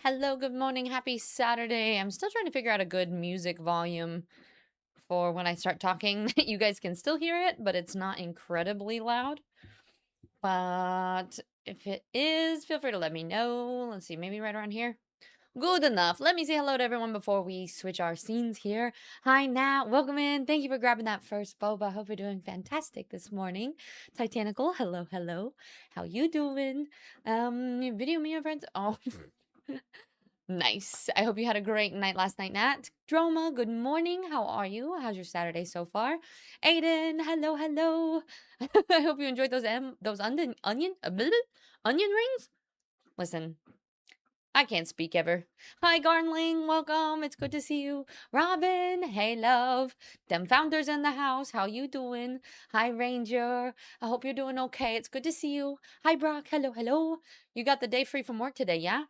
Hello, good morning, happy Saturday. I'm still trying to figure out a good music volume for when I start talking. You guys can still hear it, but it's not incredibly loud. But if it is, feel free to let me know. Let's see, maybe right around here. Good enough. Let me say hello to everyone before we switch our scenes here. Hi, Nat. Welcome in. Thank you for grabbing that first boba. Hope you're doing fantastic this morning. Titanical, hello, hello. How you doing? Video me, your friends. Oh, nice. I hope you had a great night last night, Nat. Droma, good morning. How are you? How's your Saturday so far? Aiden, hello, hello. I hope you enjoyed those onion rings. Listen, I can't speak ever. Hi, Garnling, welcome. It's good to see you. Robin, hey, love. Them founders in the house. How you doing? Hi, Ranger. I hope you're doing okay. It's good to see you. Hi, Brock. Hello, hello. You got the day free from work today, yeah?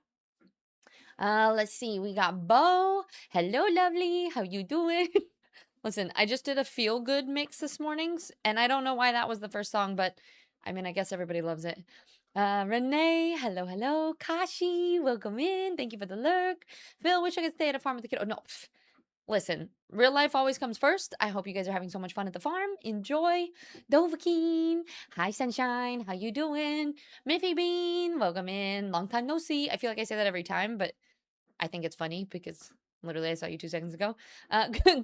Let's see. We got Bo. Hello, lovely. How you doing? Listen, I just did a feel good mix this morning, and I don't know why that was the first song, but I mean, I guess everybody loves it. Renee, hello, hello. Kashi, welcome in. Thank you for the lurk. Phil, wish I could stay at a farm with the kid. Oh, no. Listen, real life always comes first. I hope you guys are having so much fun at the farm. Enjoy. Dovahkeen. Hi, Sunshine. How you doing? Miffy Bean, welcome in. Long time no see. I feel like I say that every time, but I think it's funny because literally I saw you 2 seconds ago.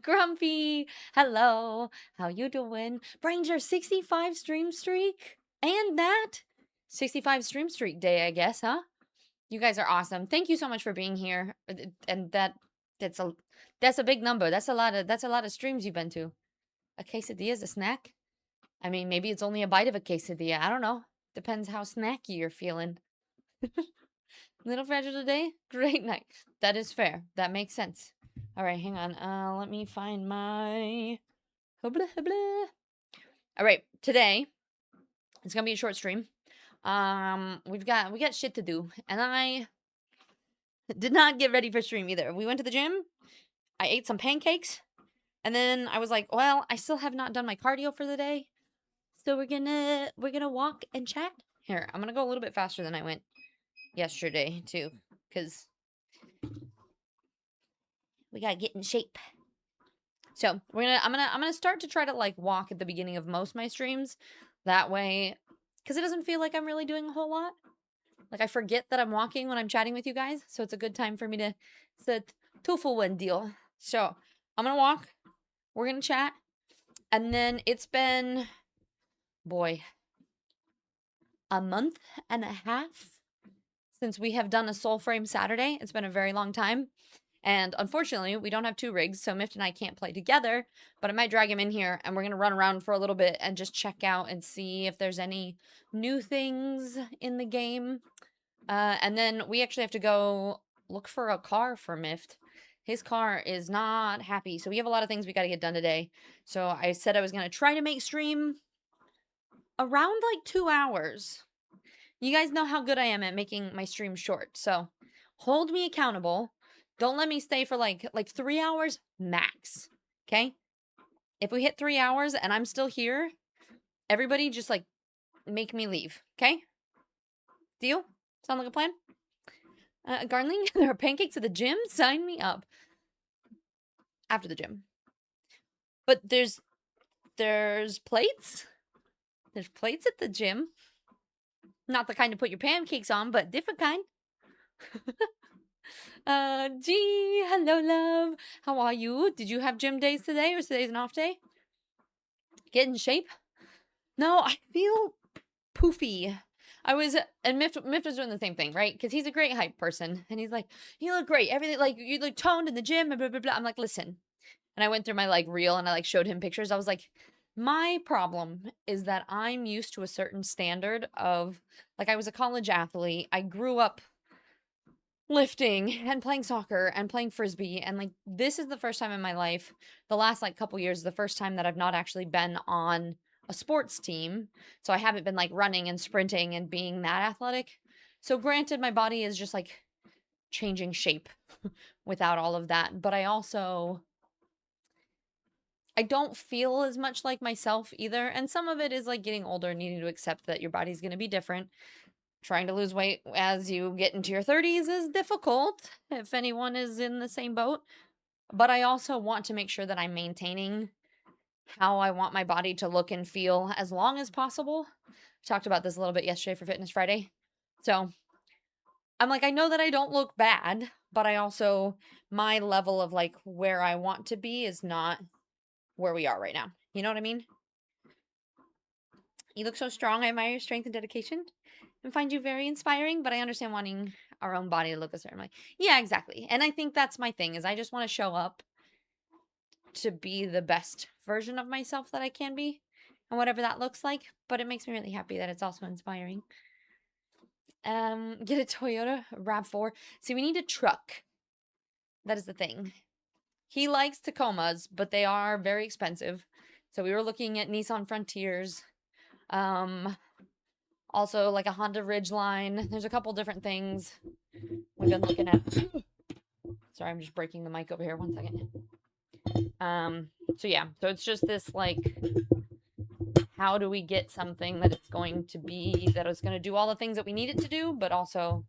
Grumpy, hello. How you doing? Branger 65 stream streak. And that 65 stream streak day, I guess, huh? You guys are awesome. Thank you so much for being here. And that's a big number. That's a lot of streams you've been to. A quesadilla is a snack? I mean, maybe it's only a bite of a quesadilla. I don't know. Depends how snacky you're feeling. Little fragile today? Great night. That is fair. That makes sense. All right, hang on. Let me find my hubla hubla. All right, today it's gonna be a short stream. We got shit to do, and I did not get ready for stream either. We went to the gym. I ate some pancakes, and then I was like, well, I still have not done my cardio for the day, so we're gonna walk and chat. Here, I'm gonna go a little bit faster than I went yesterday too, because we gotta get in shape. So I'm gonna start to try to like walk at the beginning of most of my streams. That way, because it doesn't feel like I'm really doing a whole lot. Like I forget that I'm walking when I'm chatting with you guys. So it's a good time for me to, it's a two-for one deal. So I'm gonna walk, we're gonna chat. And then it's been, boy, a month and a half since we have done a Soulframe Saturday. It's been a very long time. And unfortunately, we don't have 2 rigs, so Mift and I can't play together, but I might drag him in here and we're going to run around for a little bit and just check out and see if there's any new things in the game. And then we actually have to go look for a car for Mift. His car is not happy, so we have a lot of things we got to get done today. So I said I was going to try to make stream around like 2 hours. You guys know how good I am at making my stream short, so hold me accountable. Don't let me stay for like 3 hours max. Okay? If we hit 3 hours and I'm still here, everybody just like make me leave. Okay? Deal? Sound like a plan? Garling, there are pancakes at the gym? Sign me up. After the gym. But there's plates? There's plates at the gym. Not the kind to put your pancakes on, but different kind. Gee, hello, love. How are you? Did you have gym days today, or today's an off day? Get in shape? No, I feel poofy. I was, and Mift was doing the same thing, right? Because he's a great hype person, and he's like, "You look great. Everything like you look toned in the gym." Blah blah blah. Blah. I'm like, listen, and I went through my like reel and I like showed him pictures. I was like, my problem is that I'm used to a certain standard of like I was a college athlete. I grew up lifting and playing soccer and playing frisbee, and like this is the first time in my life, the last like couple years, the first time that I've not actually been on a sports team. So I haven't been like running and sprinting and being that athletic. So granted, my body is just like changing shape without all of that, but I don't feel as much like myself either. And some of it is like getting older and needing to accept that your body's going to be different. trying to lose weight as you get into your 30s is difficult, if anyone is in the same boat. But I also want to make sure that I'm maintaining how I want my body to look and feel as long as possible. We talked about this a little bit yesterday for Fitness Friday. So I'm like, I know that I don't look bad, but I also, my level of like where I want to be is not where we are right now. You know what I mean? You look so strong. I admire your strength and dedication and find you very inspiring, but I understand wanting our own body to look a certain way. Yeah, exactly. And I think that's my thing is I just want to show up to be the best version of myself that I can be and whatever that looks like, but it makes me really happy that it's also inspiring. Get a Toyota RAV4. See, we need a truck. That is the thing. He likes Tacomas, but they are very expensive. So we were looking at Nissan Frontiers. Also like a Honda Ridgeline. There's a couple different things we've been looking at. Sorry, I'm just breaking the mic over here. 1 second. So yeah, so it's just this like, how do we get something that it's going to be, that it's going to do all the things that we need it to do, but also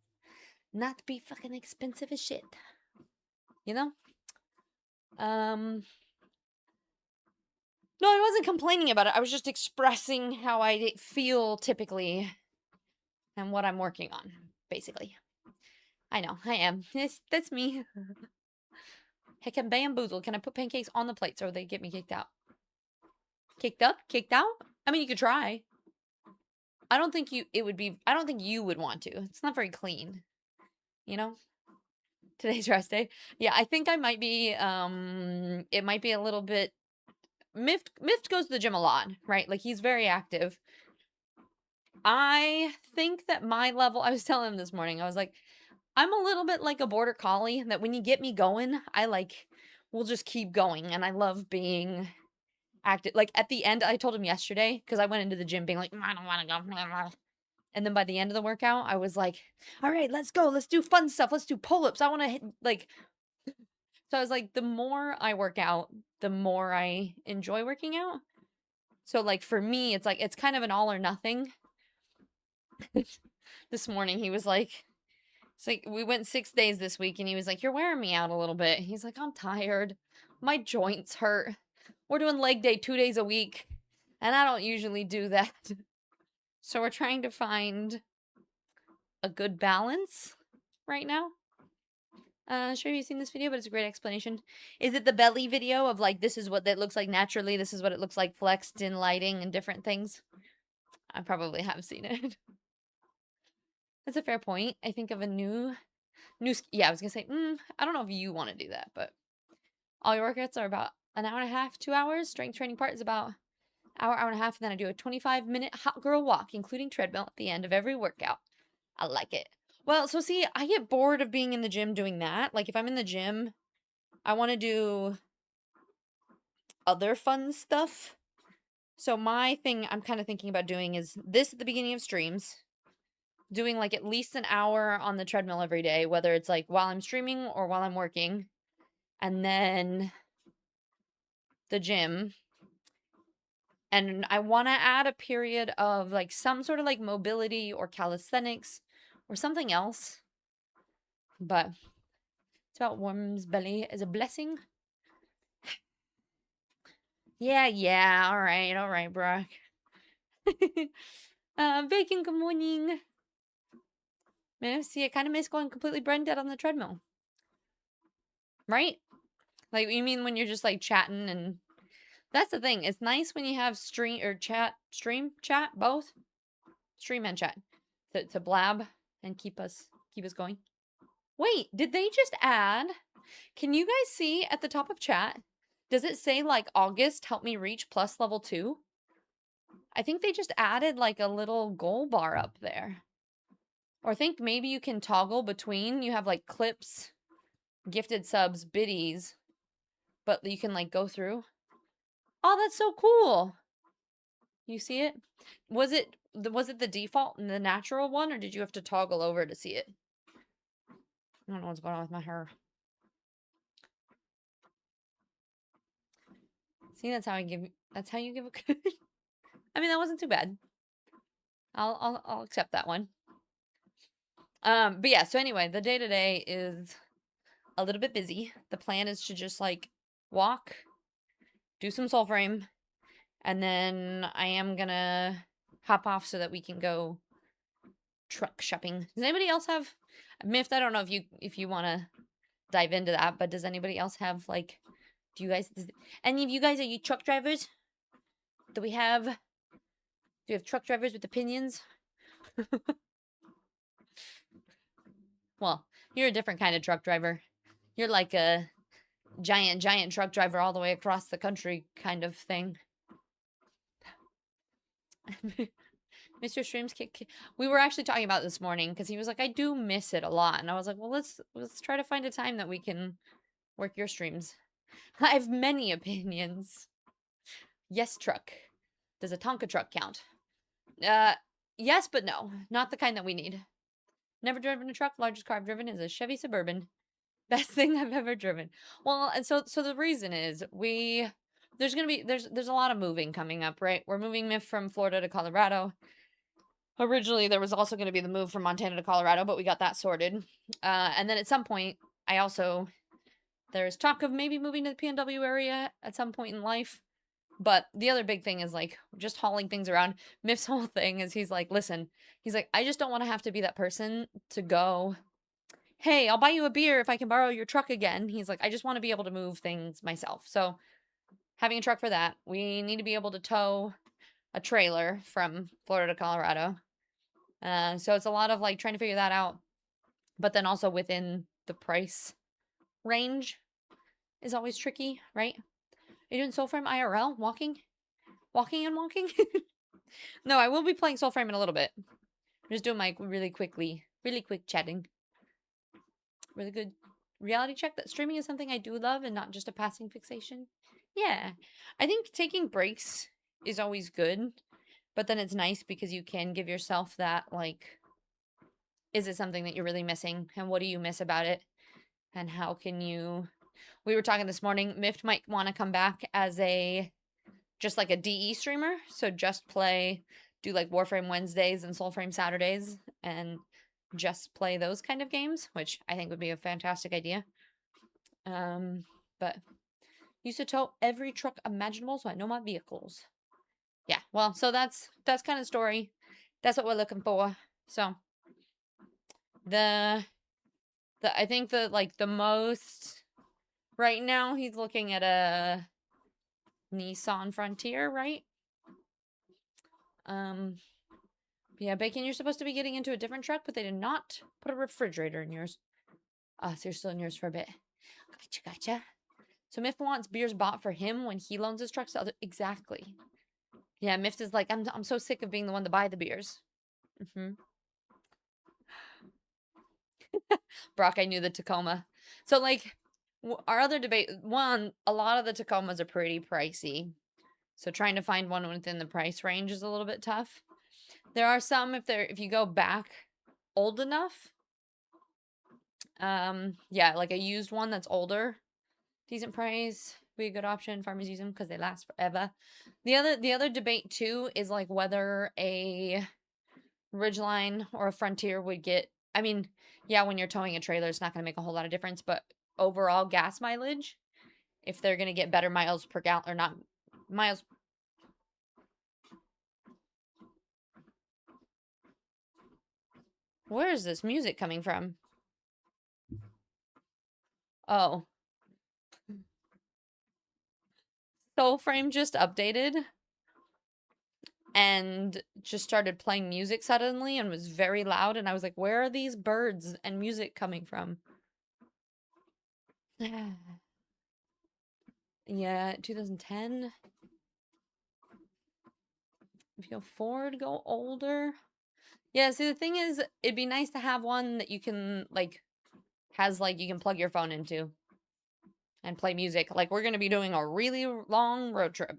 not be fucking expensive as shit. You know? No, I wasn't complaining about it. I was just expressing how I feel typically and what I'm working on, basically. I know, I am. That's me. Heck, I'm bamboozled. Can I put pancakes on the plates or they get me kicked out? Kicked up? Kicked out? I mean, you could try. I don't think you would want to. It's not very clean. You know? Today's rest day. Yeah, I think I might be, it might be a little bit, Mift goes to the gym a lot, right? Like, he's very active. I think that my level, I was telling him this morning, I was like, I'm a little bit like a border collie, that when you get me going, I like, will just keep going. And I love being active. Like at the end, I told him yesterday, because I went into the gym being like, I don't want to go. And then by the end of the workout, I was like, all right, let's go. Let's do fun stuff. Let's do pull-ups. I want to hit, like, so I was like, the more I work out, the more I enjoy working out. So like for me, it's like, it's kind of an all or nothing. This morning, he was like, it's like, we went 6 days this week and he was like, you're wearing me out a little bit. He's like, I'm tired. My joints hurt. We're doing leg day 2 days a week. And I don't usually do that. So we're trying to find a good balance right now. Sure you've seen this video, but it's a great explanation. Is it the belly video of like, this is what that looks like naturally, this is what it looks like flexed in lighting and different things? I probably have seen it. That's a fair point. I think of a new, yeah, I was gonna say, I don't know if you want to do that, but all your workouts are about an hour and a half, 2 hours. Strength training part is about hour and a half, and then I do a 25-minute hot girl walk, including treadmill at the end of every workout. I like it. Well, so see, I get bored of being in the gym doing that. Like if I'm in the gym, I want to do other fun stuff. So my thing I'm kind of thinking about doing is this at the beginning of streams, doing like at least an hour on the treadmill every day, whether it's like while I'm streaming or while I'm working, and then the gym. And I want to add a period of like some sort of like mobility or calisthenics or something else. But it's about worm's belly is a blessing. Yeah, all right, Brock. Bacon, good morning. Man, see, I kind of miss going completely brain dead on the treadmill. Right? Like, you mean when you're just like chatting, and that's the thing. It's nice when you have stream chat, both stream and chat to blab and keep us going. Wait, did they just add? Can you guys see at the top of chat? Does it say like August help me reach plus level 2? I think they just added like a little goal bar up there. Or I think maybe you can toggle between, you have like clips, gifted subs, biddies, but you can like go through. Oh, that's so cool. You see it? Was it the default and the natural one, or did you have to toggle over to see it? I don't know what's going on with my hair. See, that's how you give a I mean, that wasn't too bad. I'll accept that one. But yeah, so anyway, the day to day is a little bit busy. The plan is to just like walk, do some Soulframe, and then I am gonna hop off so that we can go truck shopping. Does anybody else have Miffed? I don't know if you want to dive into that, but does anybody else have like? Do you guys? Any of you guys, are you truck drivers? Do we have? Do you have truck drivers with opinions? Well, you're a different kind of truck driver. You're like a giant truck driver all the way across the country kind of thing. Mr. Streams kick. We were actually talking about this morning because he was like, I do miss it a lot, and I was like, well, let's try to find a time that we can work your streams. I have many opinions. Yes, truck. Does a Tonka truck count? Yes, but no, not the kind that we need. Never driven a truck. Largest car I've driven is a Chevy Suburban. Best thing I've ever driven. Well, and so the reason is there's gonna be there's a lot of moving coming up, right? We're moving Miff from Florida to Colorado. Originally, there was also going to be the move from Montana to Colorado, but we got that sorted. And then at some point, there's talk of maybe moving to the PNW area at some point in life. But the other big thing is like just hauling things around. Miff's whole thing is he's like, listen, he's like, I just don't want to have to be that person to go, hey, I'll buy you a beer if I can borrow your truck again. He's like, I just want to be able to move things myself. So having a truck for that, we need to be able to tow a trailer from Florida to Colorado. So it's a lot of like trying to figure that out, but then also within the price range is always tricky, right? Are you doing Soulframe IRL? Walking? Walking and walking? No, I will be playing Soulframe in a little bit. I'm just doing my really quick chatting. Really good reality check that streaming is something I do love and not just a passing fixation. Yeah. I think taking breaks is always good, but then it's nice because you can give yourself that, like, is it something that you're really missing? And what do you miss about it? And how can you... We were talking this morning, Mift might want to come back as just like a DE streamer. So just do like Warframe Wednesdays and Soulframe Saturdays and just play those kind of games, which I think would be a fantastic idea. But used to tow every truck imaginable, so I know my vehicles. Yeah, well, so that's kind of story. That's what we're looking for. So I think the most right now he's looking at a Nissan Frontier, right? Yeah, Bacon, you're supposed to be getting into a different truck, but they did not put a refrigerator in yours. So you're still in yours for a bit. Gotcha. So Miff wants beers bought for him when he loans his trucks to other... Exactly. Yeah, Miff is like, I'm so sick of being the one to buy the beers. Brock, I knew the Tacoma. So, like, our other debate, one, a lot of the Tacomas are pretty pricey. So trying to find one within the price range is a little bit tough. There are some, if you go back old enough, yeah, like a used one that's older, decent price, be a good option. Farmers use them because they last forever. The other debate too is like whether a Ridgeline or a Frontier would get... I mean, yeah, when you're towing a trailer, it's not going to make a whole lot of difference, but overall gas mileage, if they're going to get better miles per gallon or not miles... Where is this music coming from? Oh. Soulframe just updated and just started playing music suddenly and was very loud, and I was like, where are these birds and music coming from? Yeah, 2010. If you go forward, go older. Yeah, see, the thing is, it'd be nice to have one that you can, like, you can plug your phone into and play music. Like, we're going to be doing a really long road trip.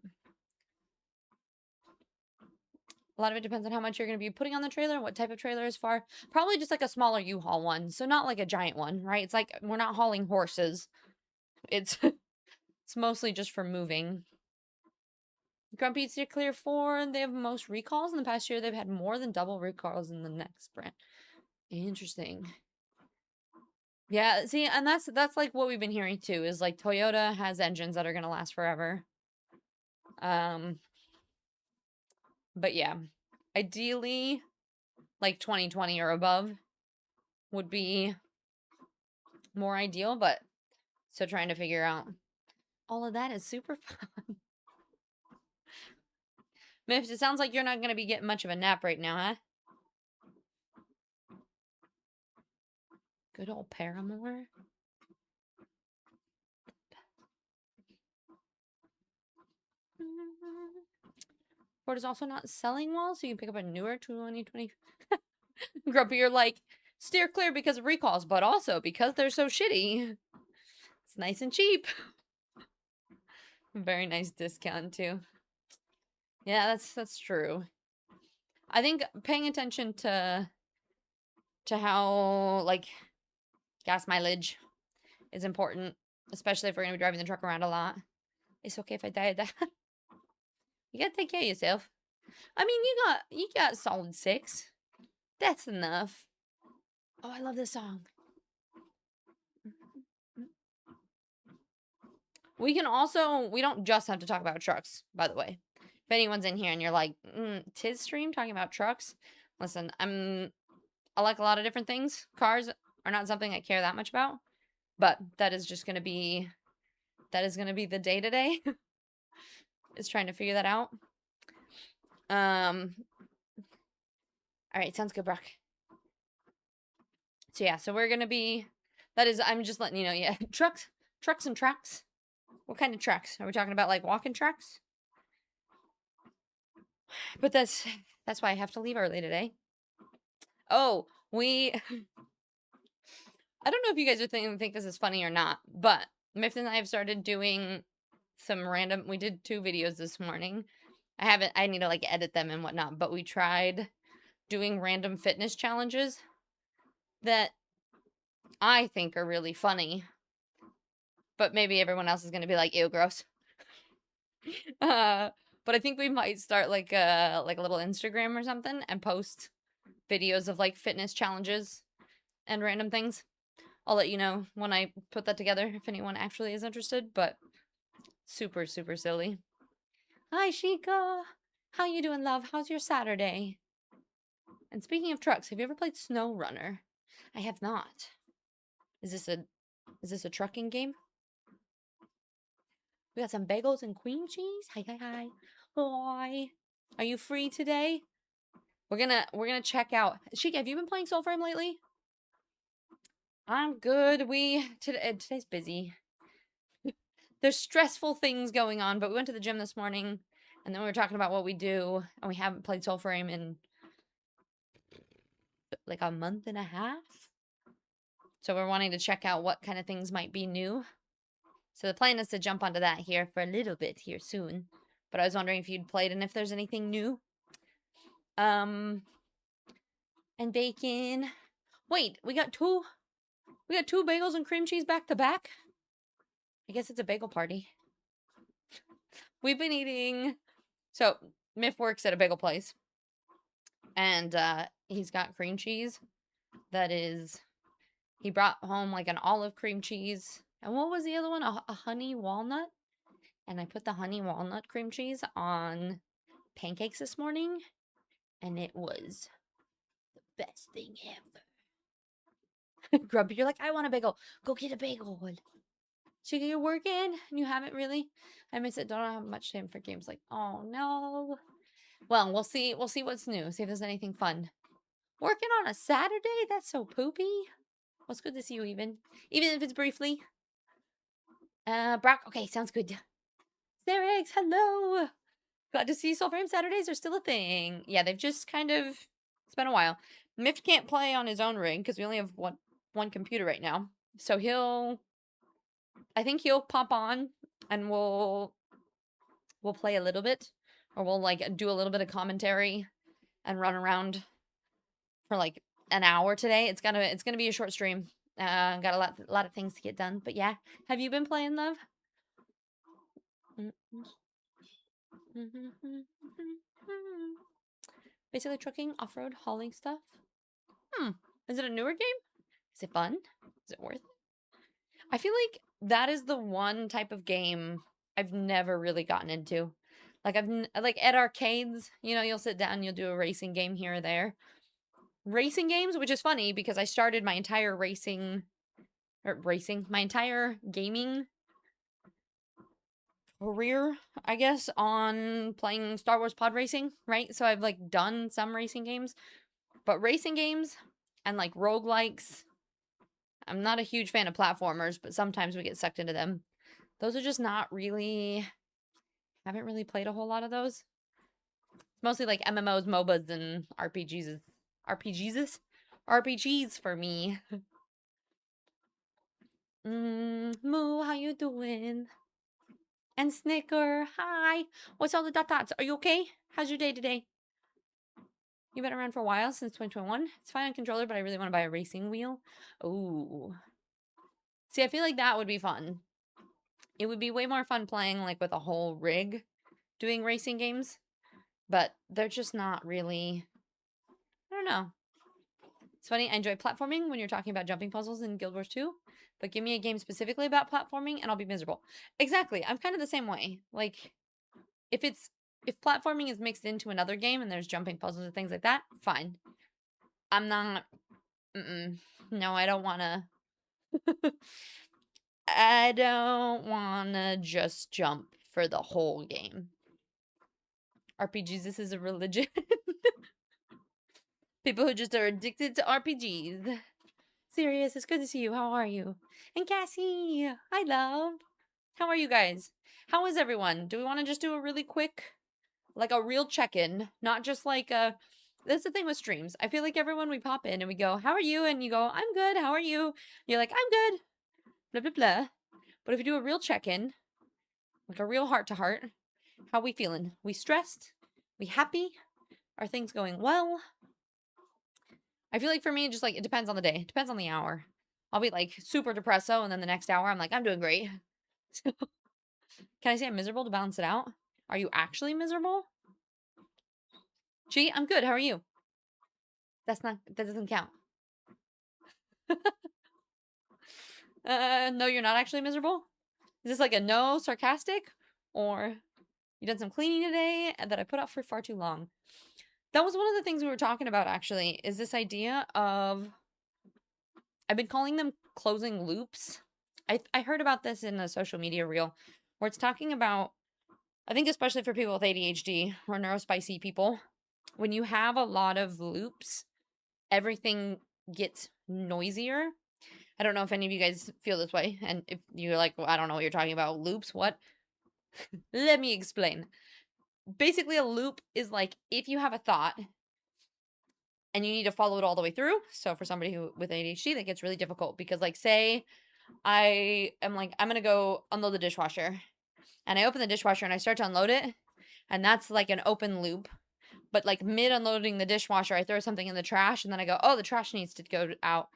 A lot of it depends on how much you're going to be putting on the trailer, what type of trailer is far. Probably just like a smaller U-Haul one, so not like a giant one, right? It's like, we're not hauling horses. It's mostly just for moving. Grumpy Eats clear 4, they have most recalls. In the past year, they've had more than double recalls in the next brand. Interesting. Yeah, see, and that's like what we've been hearing too, is like Toyota has engines that are gonna last forever. Um, but yeah, ideally, like 2020 or above would be more ideal, but so trying to figure out all of that is super fun. Miff, it sounds like you're not gonna be getting much of a nap right now, huh? Good old Paramore. Ford is also not selling well, so you can pick up a newer 2020. Grumpy, you're like, steer clear because of recalls, but also because they're so shitty. It's nice and cheap. Very nice discount too. Yeah, that's true. I think paying attention to how like gas mileage is important, especially if we're gonna be driving the truck around a lot. It's okay if I die of that. You gotta take care of yourself. I mean, you got solid 6. That's enough. Oh, I love this song. We can also, we don't just have to talk about trucks, by the way. If anyone's in here and you're like, tis stream talking about trucks, listen, I like a lot of different things. Cars are not something I care that much about, but that is just gonna be, the day to day. Is trying to figure that out. All right, sounds good, Brock. So yeah, so we're gonna be, I'm just letting you know, yeah, trucks and tracks. What kind of tracks? Are we talking about like walking tracks? But that's why I have to leave early today. Oh, I don't know if you guys are think this is funny or not, but Miff and I have started doing some random, we did 2 videos this morning. I need to like edit them and whatnot, but we tried doing random fitness challenges that I think are really funny, but maybe everyone else is going to be like, ew, gross. But I think we might start like a little Instagram or something and post videos of like fitness challenges and random things. I'll let you know when I put that together if anyone actually is interested, but super, super silly. Hi, Shika. How you doing, love? How's your Saturday? And speaking of trucks, have you ever played Snow Runner? I have not. Is this a trucking game? We got some bagels and cream cheese. Hi, hi, hi. Hi. Are you free today? We're gonna check out. Shika, have you been playing Soulframe lately? I'm good. Today's busy. There's stressful things going on, but we went to the gym this morning, and then we were talking about what we do, and we haven't played Soulframe in like a month and a half. So we're wanting to check out what kind of things might be new. So the plan is to jump onto that here for a little bit here soon. But I was wondering if you'd played and if there's anything new. And bacon. Wait, we got two bagels and cream cheese back to back? I guess it's a bagel party. We've been eating, so Miff works at a bagel place. And he's got cream cheese that is, he brought home like an olive cream cheese. And what was the other one? A honey walnut? And I put the honey walnut cream cheese on pancakes this morning. And it was the best thing ever. Grumpy, you're like, I want a bagel. Go get a bagel. Chica, you're working and you haven't really. I miss it. Don't have much time for games. Like, oh no. Well, we'll see. We'll see what's new. See if there's anything fun. Working on a Saturday? That's so poopy. Well, it's good to see you even if it's briefly. Brock. Okay, sounds good. Sarah Eggs, hello. Glad to see Soulframe Saturdays are still a thing. Yeah, they've just kind of. It's been a while. Miff can't play on his own rig because we only have one computer right now. So I think he'll pop on and we'll play a little bit, or we'll like do a little bit of commentary and run around for like an hour today. It's gonna be a short stream. Got a lot of things to get done. But yeah, have you been playing, love? Basically trucking, off-road, hauling stuff. Is it a newer game? Is it fun? Is it worth it? I feel like that is the one type of game I've never really gotten into. Like like at arcades, you know, you'll sit down, you'll do a racing game here or there. Racing games, which is funny because I started my entire my entire gaming career, I guess, on playing Star Wars pod racing, right? So I've like done some racing games, but racing games and like roguelikes, I'm not a huge fan of platformers, but sometimes we get sucked into them. Those are just not really, haven't really played a whole lot of those. It's mostly like MMOs, MOBAs, and RPGs. RPGs? RPGs for me. Moo, how you doing? And Snicker, hi. What's all the dots? Are you okay? How's your day today? You've been around for a while, since 2021. It's fine on controller, but I really want to buy a racing wheel. Ooh. See, I feel like that would be fun. It would be way more fun playing like with a whole rig doing racing games, but they're just not really, I don't know. It's funny, I enjoy platforming when you're talking about jumping puzzles in Guild Wars 2, but give me a game specifically about platforming and I'll be miserable. Exactly. I'm kind of the same way. Like if platforming is mixed into another game and there's jumping puzzles and things like that, fine. I'm not no, I don't want to I don't want to just jump for the whole game. RPGs, this is a religion. People who just are addicted to RPGs. Sirius, it's good to see you. How are you? And Cassie, hi, love. How are you guys? How is everyone? Do we want to just do a really quick, like a real check-in? Not just like a... That's the thing with streams. I feel like everyone we pop in and we go, how are you? And you go, I'm good. How are you? You're like, I'm good. Blah, blah, blah. But if we do a real check-in, like a real heart-to-heart, how we feeling? We stressed? We happy? Are things going well? I feel like for me, just like, it depends on the day. It depends on the hour. I'll be like super depresso, and then the next hour, I'm like, I'm doing great. Can I say I'm miserable to balance it out? Are you actually miserable? Gee, I'm good. How are you? That doesn't count. No, you're not actually miserable? Is this like a no sarcastic? Or you done some cleaning today that I put off for far too long? That was one of the things we were talking about, actually, is this idea of, I've been calling them closing loops. I heard about this in a social media reel where it's talking about, I think especially for people with ADHD or neurospicy people, when you have a lot of loops, everything gets noisier. I don't know if any of you guys feel this way. And if you're like, well, I don't know what you're talking about. Loops, what? Let me explain. Basically, a loop is like if you have a thought and you need to follow it all the way through. So for somebody who with ADHD, that gets really difficult because, like, say I am like, I'm gonna go unload the dishwasher, and I open the dishwasher and I start to unload it, and that's like an open loop. But like mid unloading the dishwasher, I throw something in the trash, and then I go, oh, the trash needs to go out.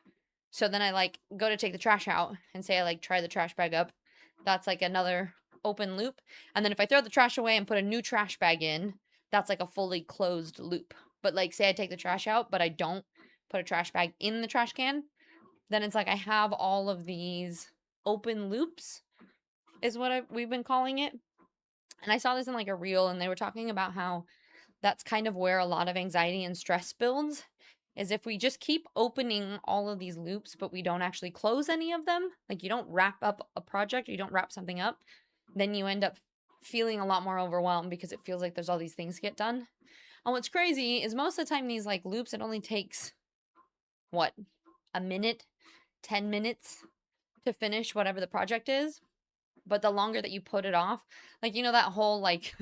So then I like go to take the trash out and say I like try the trash bag up. That's like another open loop. And then if I throw the trash away and put a new trash bag in, that's like a fully closed loop. But like say I take the trash out, but I don't put a trash bag in the trash can, then it's like I have all of these open loops is what we've been calling it. And I saw this in like a reel and they were talking about how that's kind of where a lot of anxiety and stress builds, is if we just keep opening all of these loops but we don't actually close any of them, like you don't wrap up a project or you don't wrap something up, then you end up feeling a lot more overwhelmed because it feels like there's all these things to get done. And what's crazy is most of the time these like loops, it only takes what, a minute, 10 minutes to finish whatever the project is. But the longer that you put it off, like, you know, that whole like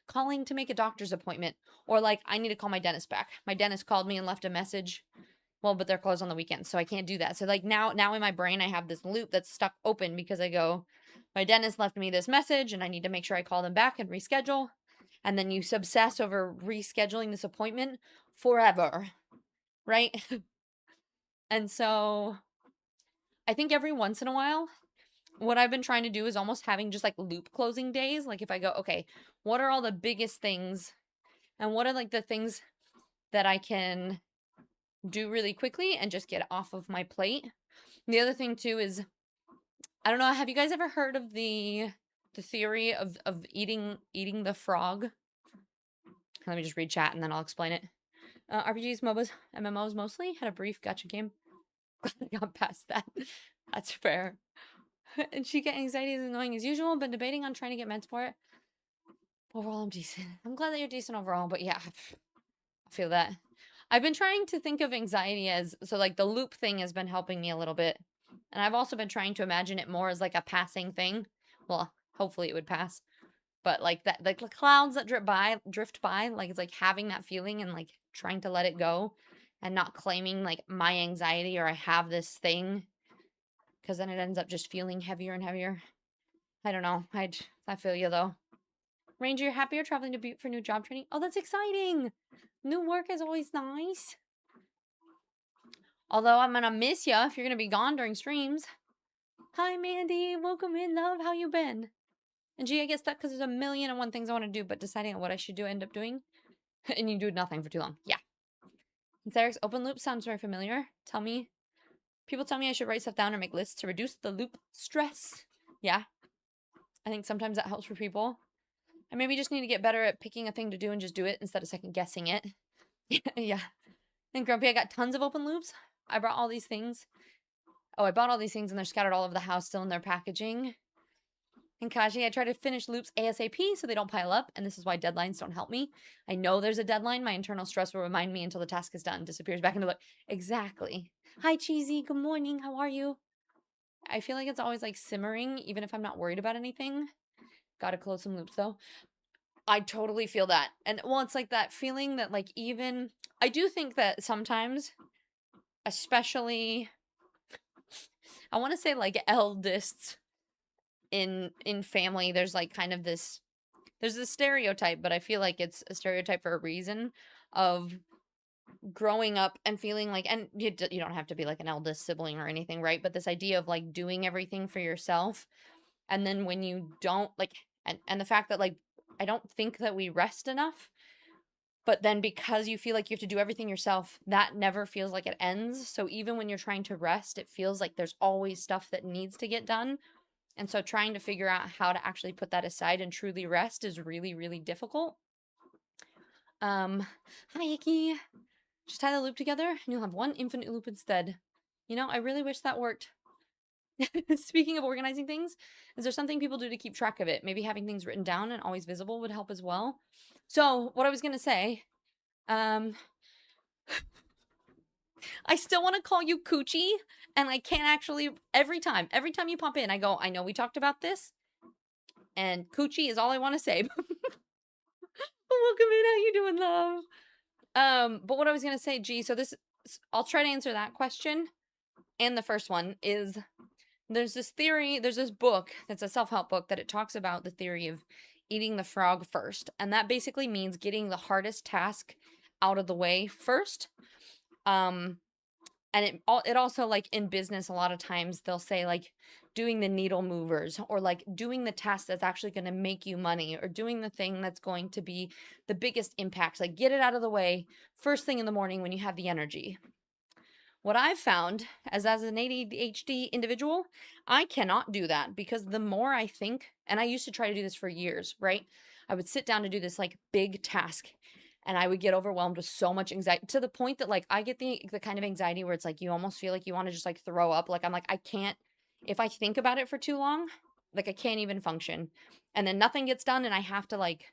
calling to make a doctor's appointment, or like I need to call my dentist back. My dentist called me and left a message. Well, but they're closed on the weekends, so I can't do that. So like now in my brain I have this loop that's stuck open because I go, my dentist left me this message and I need to make sure I call them back and reschedule. And then you obsess over rescheduling this appointment forever, right? And so I think every once in a while, what I've been trying to do is almost having just like loop closing days. Like if I go, okay, what are all the biggest things and what are like the things that I can do really quickly and just get off of my plate. The other thing too is, I don't know, have you guys ever heard of the theory of eating the frog? Let me just read chat and then I'll explain it. RPGs, MOBAs, MMOs mostly had a brief gotcha game. I got past that. That's fair. And she get anxiety is annoying as usual, but debating on trying to get meds for it. Overall, I'm decent. I'm glad that you're decent overall, but yeah, I feel that. I've been trying to think of anxiety as, so like the loop thing has been helping me a little bit. And I've also been trying to imagine it more as like a passing thing. Well, hopefully it would pass. But like that, like the clouds that drift by, like it's like having that feeling and like trying to let it go and not claiming like my anxiety or I have this thing, because then it ends up just feeling heavier and heavier. I don't know. I feel you though. Ranger, you're happier traveling to Butte for new job training? Oh, that's exciting. New work is always nice. Although I'm gonna miss you if you're gonna be gone during streams. Hi, Mandy. Welcome in, love. How you been? And gee, I get stuck because there's a million and one things I want to do, but deciding on what I should do, end up doing. And you do nothing for too long. Yeah. And Therek's open loop sounds very familiar. People tell me I should write stuff down or make lists to reduce the loop stress. Yeah. I think sometimes that helps for people. I maybe just need to get better at picking a thing to do and just do it instead of second guessing it. Yeah. And Grumpy, I got tons of open loops. I brought all these things. Oh, I bought all these things and they're scattered all over the house still in their packaging. And Kaji, I try to finish loops ASAP so they don't pile up, and this is why deadlines don't help me. I know there's a deadline. My internal stress will remind me until the task is done, disappears back into the... Exactly. Hi, Cheesy. Good morning. How are you? I feel like it's always like simmering, even if I'm not worried about anything. Gotta close some loops though. I totally feel that. And well, it's like that feeling that like even... I do think that sometimes, especially... I want to say like eldest in family, there's like kind of this... There's this stereotype, but I feel like it's a stereotype for a reason of growing up and feeling like, and you don't have to be like an eldest sibling or anything, right? But this idea of like doing everything for yourself. And then when you don't like, and the fact that like, I don't think that we rest enough, but then because you feel like you have to do everything yourself, that never feels like it ends. So even when you're trying to rest, it feels like there's always stuff that needs to get done. And so trying to figure out how to actually put that aside and truly rest is really, really difficult. Hi, Icky. Just tie the loop together and you'll have one infinite loop instead. You know, I really wish that worked. Speaking of organizing things, is there something people do to keep track of it? Maybe having things written down and always visible would help as well. So what I was going to say, I still want to call you Coochie, and I can't actually, every time you pop in, I go, I know we talked about this, and Coochie is all I want to say. Welcome in, how you doing, love? But what I was gonna say, so this, I'll try to answer that question. And the first one is, there's this book that's a self-help book that it talks about the theory of eating the frog first. And that basically means getting the hardest task out of the way first. And it also, like in business, a lot of times they'll say like doing the needle movers, or like doing the task that's actually going to make you money, or doing the thing that's going to be the biggest impact. Like get it out of the way first thing in the morning when you have the energy. What I've found as an ADHD individual, I cannot do that, because the more I think, and I used to try to do this for years, right? I would sit down to do this like big task, and I would get overwhelmed with so much anxiety, to the point that like I get the kind of anxiety where it's like you almost feel like you want to just like throw up. Like I'm like, I can't, if I think about it for too long, like I can't even function. And then nothing gets done and I have to like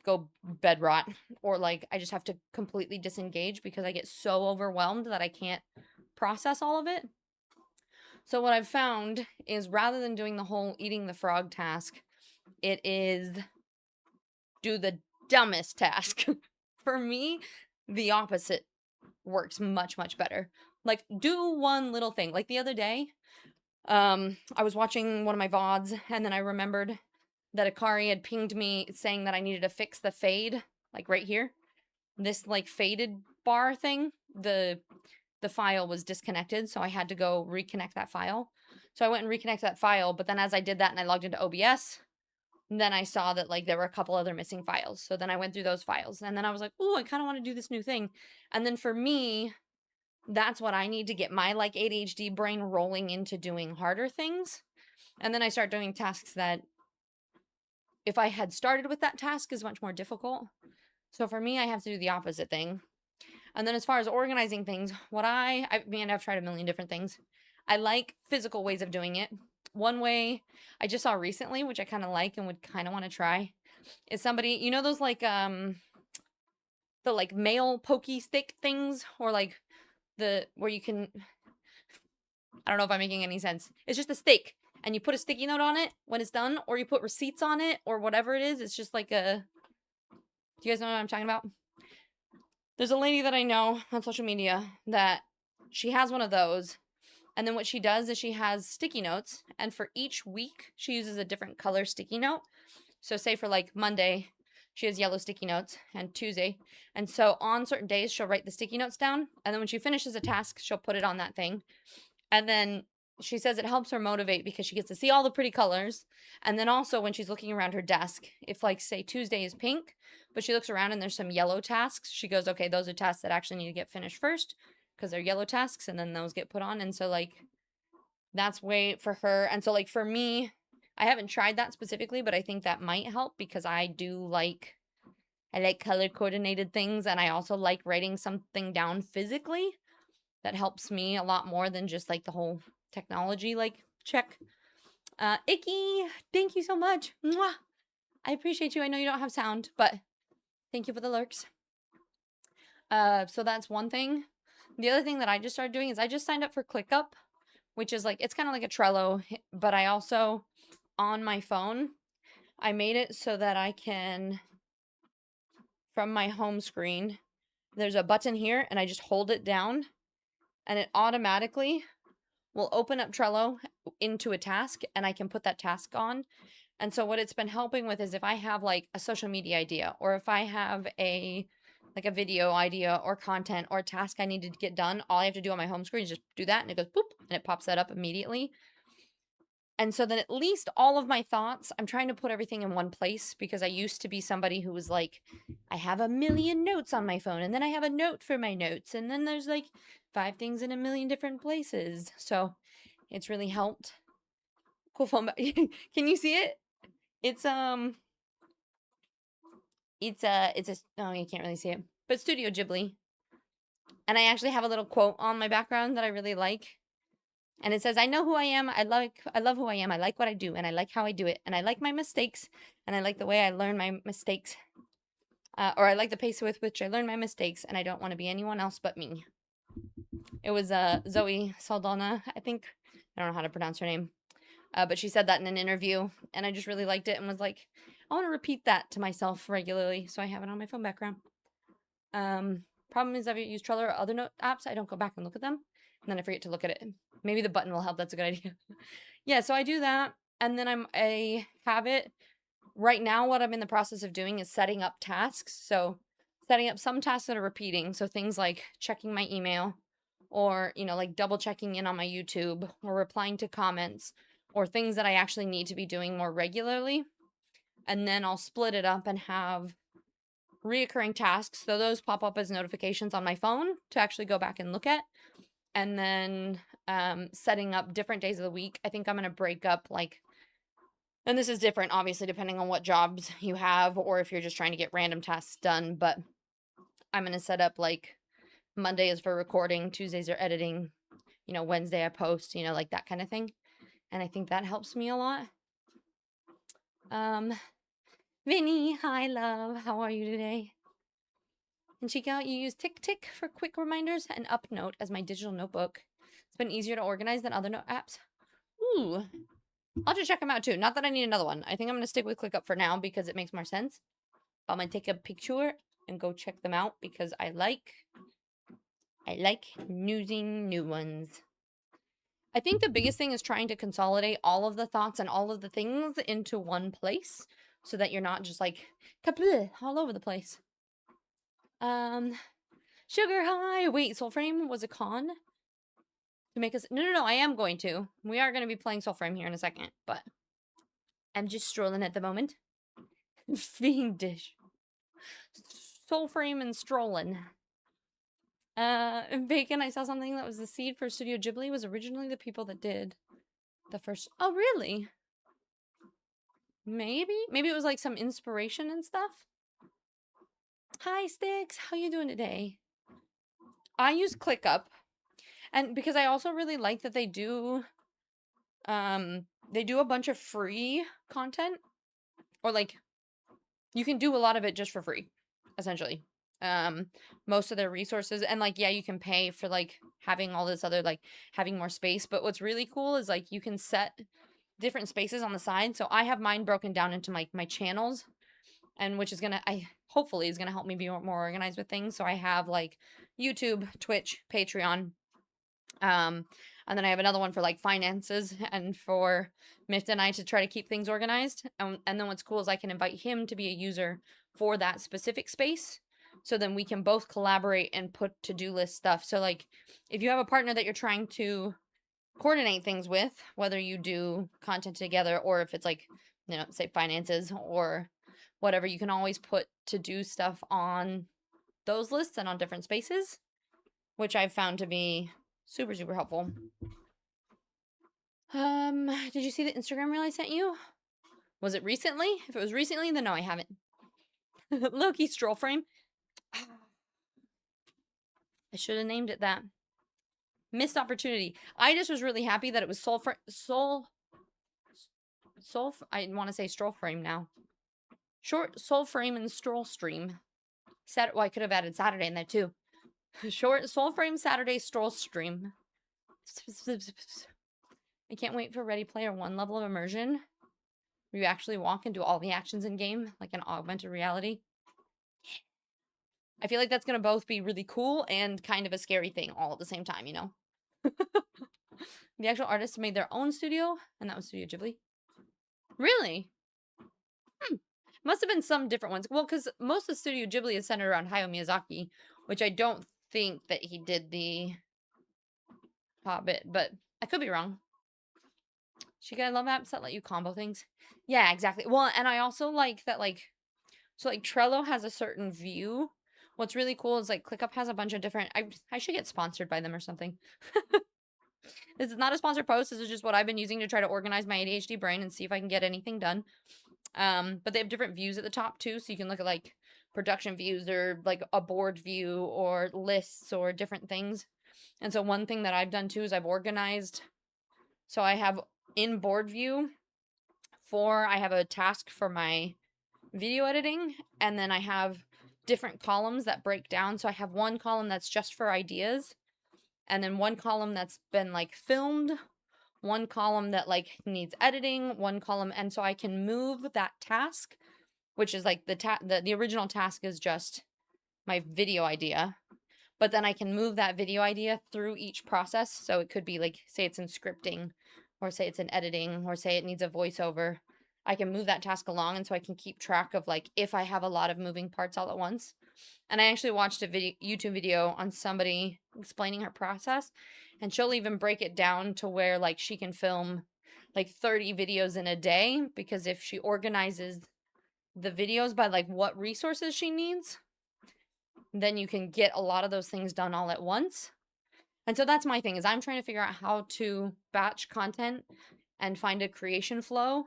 go bed rot, or like I just have to completely disengage because I get so overwhelmed that I can't process all of it. So what I've found is, rather than doing the whole eating the frog task, it is do the dumbest task. For me, the opposite works much, much better. Like do one little thing. Like the other day, I was watching one of my VODs, and then I remembered that Akari had pinged me saying that I needed to fix the fade, like right here. This like faded bar thing, the file was disconnected, so I had to go reconnect that file. So I went and reconnected that file, but then as I did that and I logged into OBS, then I saw that like there were a couple other missing files. So then I went through those files, and then I was like, "Ooh, I kind of want to do this new thing." And then for me, that's what I need to get my like ADHD brain rolling into doing harder things. And then I start doing tasks that if I had started with that task is much more difficult. So for me, I have to do the opposite thing. And then as far as organizing things, I mean, I've tried a million different things. I like physical ways of doing it. One way I just saw recently, which I kind of like and would kind of want to try, is somebody, you know, those like, the like mail pokey stick things, or like where you can, I don't know if I'm making any sense. It's just a stick and you put a sticky note on it when it's done, or you put receipts on it or whatever it is. It's just like do you guys know what I'm talking about? There's a lady that I know on social media that she has one of those. And then what she does is she has sticky notes, and for each week, she uses a different color sticky note. So, say for like Monday, she has yellow sticky notes, and Tuesday. And so, on certain days, she'll write the sticky notes down. And then when she finishes a task, she'll put it on that thing. And then she says it helps her motivate because she gets to see all the pretty colors. And then also, when she's looking around her desk, if like, say, Tuesday is pink, but she looks around and there's some yellow tasks, she goes, okay, those are tasks that actually need to get finished first because they're yellow tasks, and then those get put on. And so, like, that's way for her. And so, like, for me, I haven't tried that specifically, but I think that might help because I like color coordinated things, and I also like writing something down physically. That helps me a lot more than just like the whole technology like check. Icky, thank you so much. Mwah! I appreciate you. I know you don't have sound, but thank you for the lurks. So that's one thing. The other thing that I just started doing is I just signed up for ClickUp, which is like, it's kind of like a Trello, but I also, on my phone, I made it so that I can, from my home screen, there's a button here and I just hold it down and it automatically will open up Trello into a task and I can put that task on. And so what it's been helping with is if I have like a social media idea, or if I have a video idea or content or a task I needed to get done, all I have to do on my home screen is just do that and it goes boop and it pops that up immediately. And so then at least all of my thoughts, I'm trying to put everything in one place because I used to be somebody who was like, I have a million notes on my phone and then I have a note for my notes and then there's like 5 things in a million different places. So it's really helped. Cool phone. Can you see it? It's oh, you can't really see it, but Studio Ghibli. And I actually have a little quote on my background that I really like. And it says, I know who I am. I love who I am. I like what I do, and I like how I do it. And I like my mistakes, and I like the way I learn my mistakes. Or I like the pace with which I learn my mistakes, and I don't want to be anyone else but me. It was Zoe Saldana, I think. I don't know how to pronounce her name. But she said that in an interview, and I just really liked it and was like, I want to repeat that to myself regularly, so I have it on my phone background. Problem is, I've used Trello or other note apps. I don't go back and look at them, and then I forget to look at it. Maybe the button will help. That's a good idea. Yeah, so I do that, and then I have it. Right now, what I'm in the process of doing is setting up tasks. So setting up some tasks that are repeating. So things like checking my email, or, you know, like double checking in on my YouTube, or replying to comments, or things that I actually need to be doing more regularly. And then I'll split it up and have reoccurring tasks. So those pop up as notifications on my phone to actually go back and look at. And then setting up different days of the week. I think I'm going to break up like, and this is different, obviously, depending on what jobs you have or if you're just trying to get random tasks done. But I'm going to set up like Monday is for recording, Tuesdays are editing, you know, Wednesday I post, you know, like that kind of thing. And I think that helps me a lot. Vinny, hi, love. How are you today? And Chica, you use TickTick for quick reminders and UpNote as my digital notebook. It's been easier to organize than other note apps. Ooh, I'll just check them out too. Not that I need another one. I think I'm going to stick with ClickUp for now because it makes more sense. I'm going to take a picture and go check them out because I like using new ones. I think the biggest thing is trying to consolidate all of the thoughts and all of the things into one place so that you're not just like all over the place. Sugar high. Wait, Soulframe was a con to make us. No. I am going to. We are going to be playing Soulframe here in a second, but I'm just strolling at the moment. Fiendish. Soulframe and strolling. Bacon, I saw something that was the seed for Studio Ghibli was originally the people that did the first. Oh, really? Maybe? Maybe it was like some inspiration and stuff? Hi, Sticks. How you doing today? I use ClickUp. And because I also really like that they do a bunch of free content, or like you can do a lot of it just for free, essentially. Most of their resources, and like, yeah, you can pay for like having all this other, like having more space, but what's really cool is like you can set different spaces on the side. So I have mine broken down into my channels, and which is gonna, I hopefully is gonna help me be more organized with things. So I have like YouTube, Twitch, Patreon, and then I have another one for like finances and for Mift and I to try to keep things organized. And then what's cool is I can invite him to be a user for that specific space. So then we can both collaborate and put to-do list stuff. So like if you have a partner that you're trying to coordinate things with, whether you do content together or if it's like, you know, say finances or whatever, you can always put to-do stuff on those lists and on different spaces, which I've found to be super, super helpful. Did you see the Instagram reel I sent you? Was it recently? If it was recently, then no, I haven't. Loki stroll frame. I should have named it that. Missed opportunity. I just was really happy that it was soul. I want to say stroll frame now. Short soul frame and stroll stream. Well, I could have added Saturday in there too. Short soul frame Saturday stroll stream. I can't wait for Ready Player One level of immersion. Where you actually walk and do all the actions in game, like an augmented reality. I feel like that's gonna both be really cool and kind of a scary thing all at the same time, you know? The actual artists made their own studio, and that was Studio Ghibli. Really? Must have been some different ones. Well, because most of Studio Ghibli is centered around Hayao Miyazaki, which I don't think that he did the Hobbit, but I could be wrong. I love apps that let you combo things. Yeah, exactly. Well, and I also like that, like, so like Trello has a certain view. What's really cool is like ClickUp has a bunch of different. I should get sponsored by them or something. This is not a sponsored post. This is just what I've been using to try to organize my ADHD brain and see if I can get anything done. But they have different views at the top too, so you can look at like production views or like a board view or lists or different things. And so one thing that I've done too is I've organized. So I have in board view I have a task for my video editing, and then I have different columns that break down. So I have one column that's just for ideas, and then one column that's been like filmed, one column that like needs editing, one column, and so I can move that task, which is like the original task is just my video idea, but then I can move that video idea through each process. So it could be like, say it's in scripting, or say it's in editing, or say it needs a voiceover. I can move that task along, and so I can keep track of like if I have a lot of moving parts all at once. And I actually watched a YouTube video on somebody explaining her process, and she'll even break it down to where like she can film like 30 videos in a day, because if she organizes the videos by like what resources she needs, then you can get a lot of those things done all at once. And so that's my thing, is I'm trying to figure out how to batch content and find a creation flow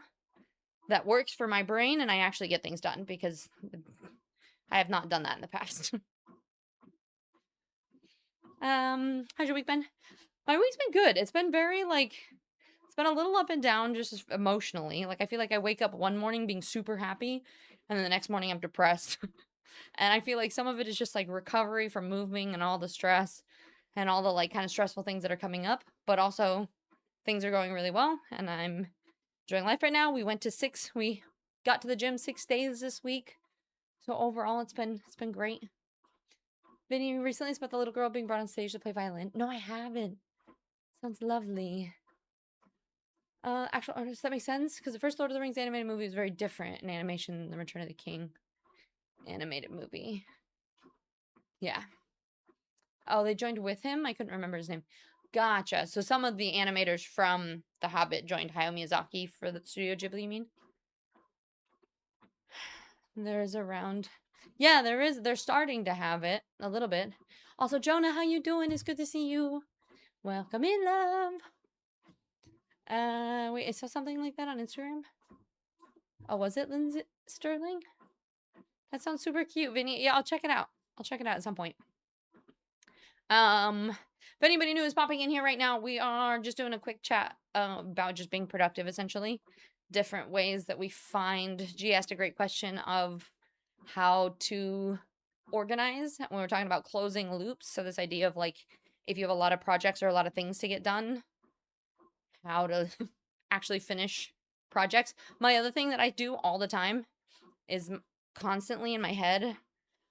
that works for my brain and I actually get things done, because I have not done that in the past. How's your week been? My week's been good. It's been very like, it's been a little up and down just emotionally. Like I feel like I wake up one morning being super happy, and then the next morning I'm depressed. And I feel like some of it is just like recovery from moving and all the stress and all the like kind of stressful things that are coming up, but also things are going really well and I'm enjoying life right now. We got to the gym 6 days this week. So overall it's been great. Vinny recently about the little girl being brought on stage to play violin. No, I haven't. Sounds lovely. Actual artist, that makes sense, because the first Lord of the Rings animated movie was very different in animation than the Return of the King animated movie. Yeah. Oh, they joined with him? I couldn't remember his name. Gotcha. So some of the animators from The Hobbit joined Hayao Miyazaki for the Studio Ghibli, you mean? There's around... Yeah, there is. They're starting to have it a little bit. Also, Jonah, how you doing? It's good to see you. Welcome in, love. Wait, I saw something like that on Instagram. Oh, was it Lindsay Sterling? That sounds super cute, Vinny. Yeah, I'll check it out. I'll check it out at some point. If anybody new is popping in here right now, we are just doing a quick chat about just being productive, essentially. Different ways that we find. G asked a great question of how to organize when we're talking about closing loops. So this idea of like, if you have a lot of projects or a lot of things to get done, how to actually finish projects. My other thing that I do all the time is constantly in my head,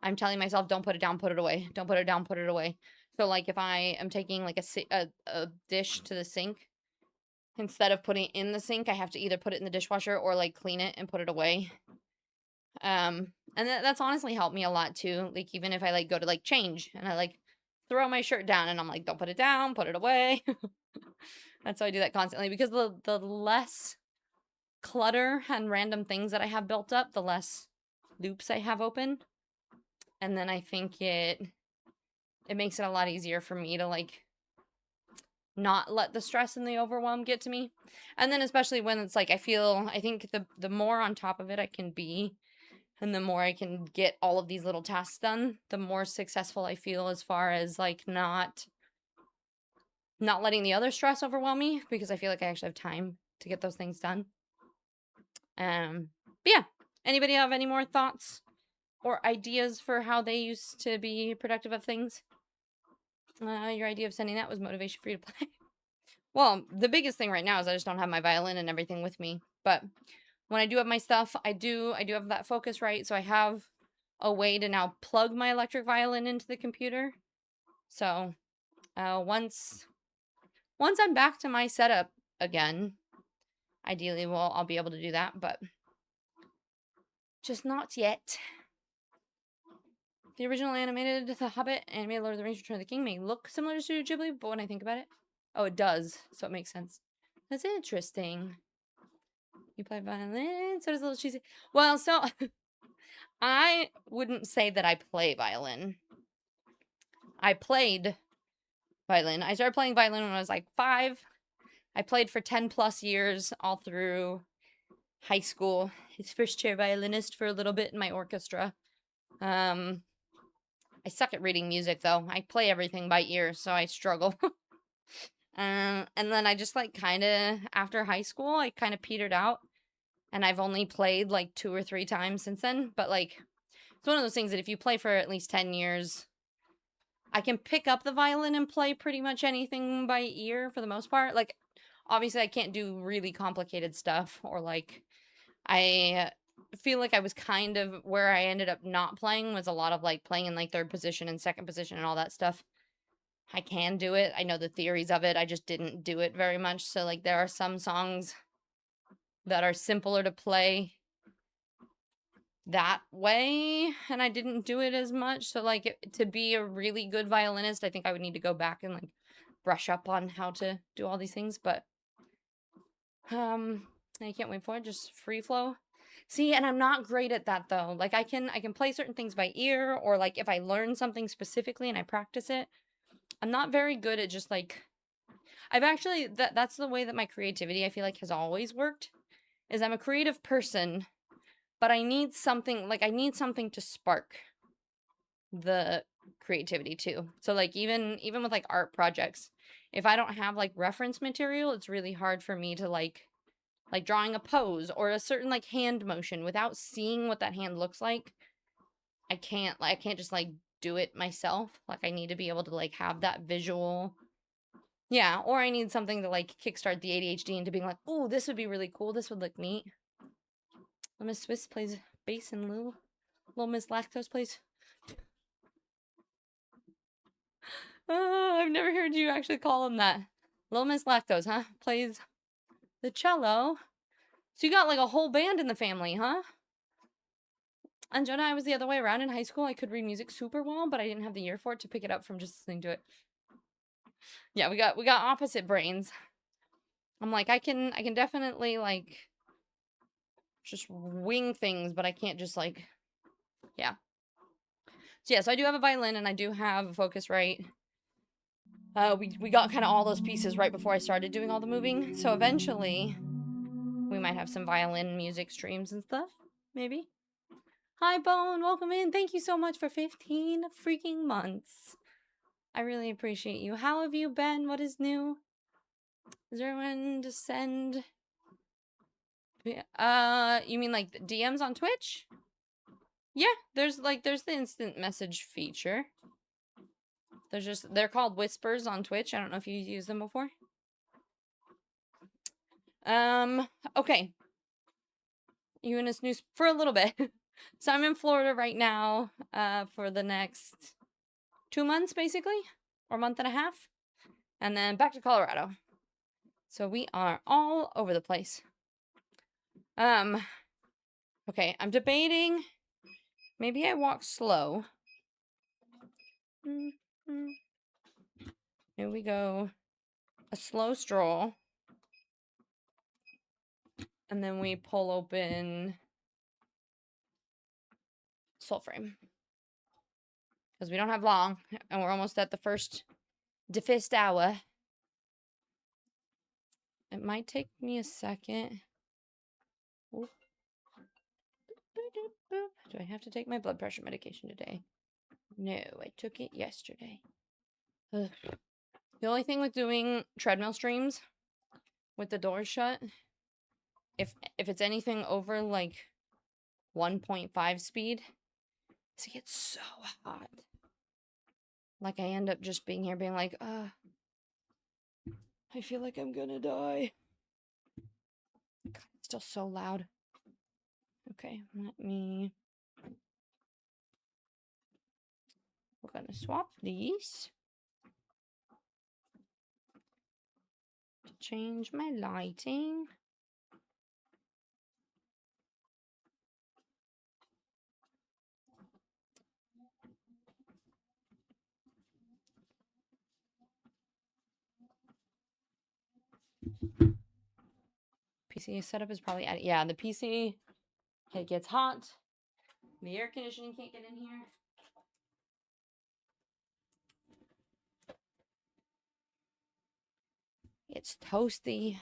I'm telling myself, don't put it down, put it away. Don't put it down, put it away. So like if I am taking like a dish to the sink, instead of putting it in the sink, I have to either put it in the dishwasher or like clean it and put it away. And that's honestly helped me a lot too. Like even if I like go to like change and I like throw my shirt down and I'm like, don't put it down, put it away. That's how I do that constantly, because the less clutter and random things that I have built up, the less loops I have open. And then I think it makes it a lot easier for me to like not let the stress and the overwhelm get to me. And then especially when it's like I think the more on top of it I can be, and the more I can get all of these little tasks done, the more successful I feel, as far as like not letting the other stress overwhelm me, because I feel like I actually have time to get those things done. But yeah, anybody have any more thoughts or ideas for how they used to be productive of things? Your idea of sending that was motivation for you to play. Well, the biggest thing right now is I just don't have my violin and everything with me. But when I do have my stuff, I do have that Focusrite, so I have a way to now plug my electric violin into the computer. So once I'm back to my setup again, ideally, well, I'll be able to do that, but just not yet. The original animated The Hobbit, animated Lord of the Rings, Return of the King may look similar to Studio Ghibli, but when I think about it, oh, it does, so it makes sense. That's interesting. You play violin, so does Little Cheesy. Well, so I wouldn't say that I play violin. I played violin. I started playing violin when I was like 5. I played for 10 plus years, all through high school. It's first chair violinist for a little bit in my orchestra. I suck at reading music though. I play everything by ear, so I struggle. And then I just like kind of, after high school, I kind of petered out, and I've only played like 2 or 3 times since then. But like, it's one of those things that if you play for at least 10 years, I can pick up the violin and play pretty much anything by ear for the most part. Like, obviously I can't do really complicated stuff, or like, I feel like I was kind of where I ended up not playing was a lot of like playing in like third position and second position and all that stuff. I can do it. I know the theories of it. I just didn't do it very much. So like there are some songs that are simpler to play that way, and I didn't do it as much. So like to be a really good violinist, I think I would need to go back and like brush up on how to do all these things. But I can't wait for it. Just free flow. See, and I'm not great at that though. Like I can play certain things by ear, or like if I learn something specifically and I practice it. I'm not very good at just like, I've actually that's the way that my creativity I feel like has always worked. Is I'm a creative person, but I need something to spark the creativity too. So like even with like art projects, if I don't have like reference material, it's really hard for me to like drawing a pose or a certain like hand motion without seeing what that hand looks like. I can't just like do it myself. Like I need to be able to like have that visual. Yeah, or I need something to like kickstart the ADHD into being like, oh, this would be really cool. This would look neat. Little Miss Swiss plays bass and little Miss Lactose plays. I've never heard you actually call him that. Little Miss Lactose, huh? Plays the cello. So you got like a whole band in the family, huh? And Jonah, I was the other way around. In high school, I could read music super well, but I didn't have the ear for it to pick it up from just listening to it. Yeah, we got opposite brains. I'm like, I can definitely like just wing things, but I can't just like, yeah. So yeah, so I do have a violin and I do have a Focusrite. We got kind of all those pieces right before I started doing all the moving. So eventually, we might have some violin music streams and stuff. Maybe. Hi, Bone. Welcome in. Thank you so much for 15 freaking months. I really appreciate you. How have you been? What is new? Is there anyone to send? You mean like the DMs on Twitch? Yeah, there's the instant message feature. They're called whispers on Twitch. I don't know if you used them before. Okay. You in a snooze for a little bit. So I'm in Florida right now, for the next 2 months, basically, or month and a half, and then back to Colorado. So we are all over the place. Okay, I'm debating. Maybe I walk slow. Here we go. A slow stroll. And then we pull open Soulframe. Because we don't have long. And we're almost at the first hour. It might take me a second. Ooh. Do I have to take my blood pressure medication today? No, I took it yesterday. Ugh. The only thing with doing treadmill streams with the doors shut, if it's anything over like 1.5 speed, it gets so hot. Like I end up just being here being like, I feel like I'm gonna die. God, it's still so loud. Okay, we're gonna swap these to change my lighting. PC setup is probably yeah, the PC, it gets hot. The air conditioning can't get in here. It's toasty.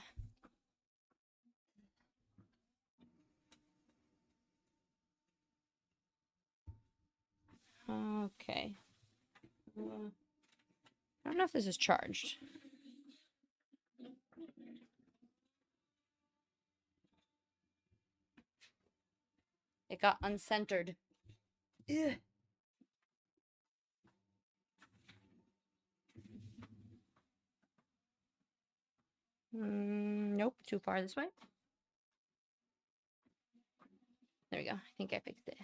Okay. I don't know if this is charged. It got uncentered. Ugh. Nope, too far this way. There we go. I think I fixed it.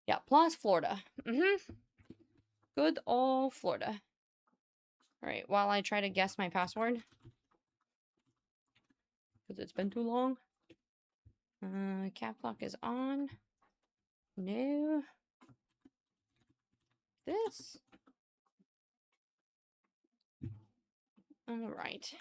Yeah, plus Florida. Good old Florida. All right, while I try to guess my password. Because it's been too long. Cap lock is on. No. This. All right.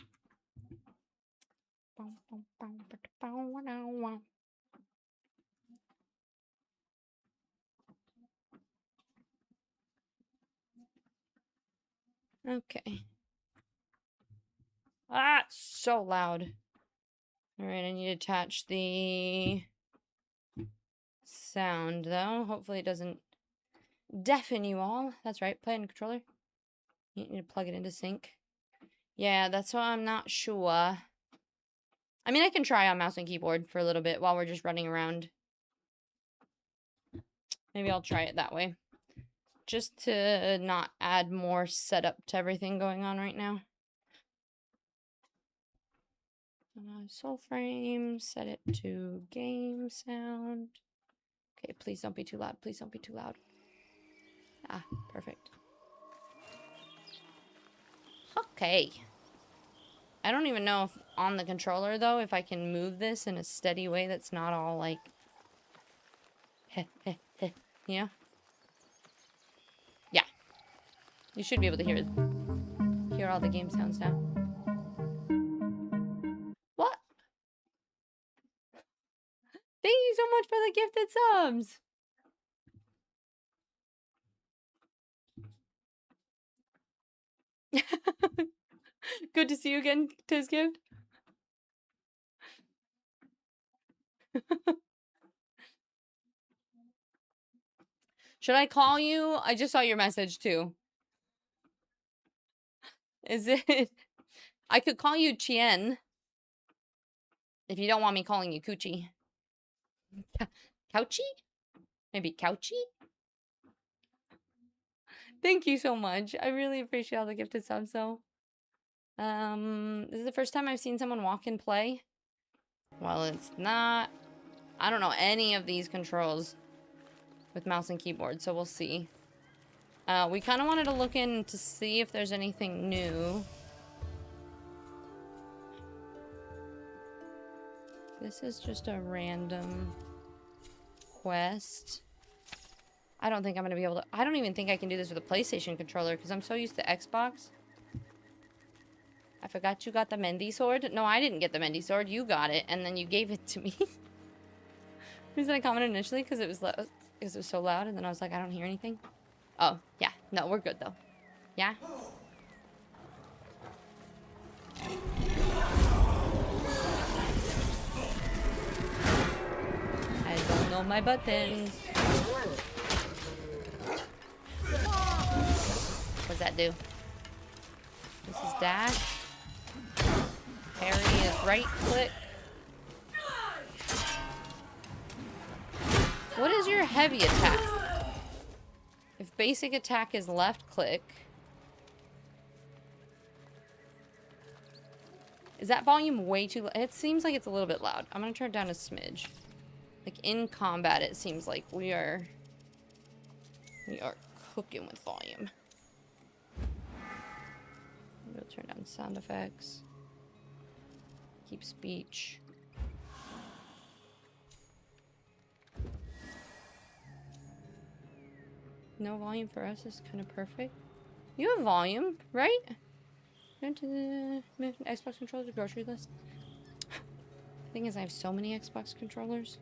Okay. Ah, it's so loud. All right, I need to attach the sound, though. Hopefully it doesn't deafen you all. That's right, play on controller. You need to plug it into sync. Yeah, that's why I'm not sure. I mean, I can try on mouse and keyboard for a little bit while we're just running around. Maybe I'll try it that way. Just to not add more setup to everything going on right now. Soulframe, set it to game sound. Okay, please don't be too loud. Please don't be too loud. Ah, perfect. Okay. I don't even know if on the controller, though, if I can move this in a steady way that's not all like... you know? Yeah. You should be able to hear all the game sounds now. What? Thank you so much for the gifted subs! Good to see you again, Tizgift. Should I call you? I just saw your message too. Is it? I could call you Chien. If you don't want me calling you Coochie. Couchy? Maybe Couchy? Thank you so much. I really appreciate all the gifted subs though. This is the first time I've seen someone walk and play. Well, it's not. I don't know any of these controls with mouse and keyboard, so we'll see. We kind of wanted to look in to see if there's anything new. This is just a random quest. I don't think I'm going to be able to... I don't even think I can do this with a PlayStation controller because I'm so used to Xbox. I forgot you got the Mendy sword. No, I didn't get the Mendy sword. You got it, and then you gave it to me. The reason I commented initially because it was so loud, and then I was like, I don't hear anything. Oh, yeah. No, we're good, though. Yeah? I don't know my buttons. What's that do? This is dash. Parry is right click. What is your heavy attack? If basic attack is left click. Is that volume way too loud? It seems like it's a little bit loud. I'm gonna turn it down a smidge. Like in combat, it seems like we are cooking with volume. We'll turn down sound effects. Keep speech. No volume for us is kind of perfect. You have volume, right? Go to the Xbox controller grocery list. Thing is, I have so many Xbox controllers.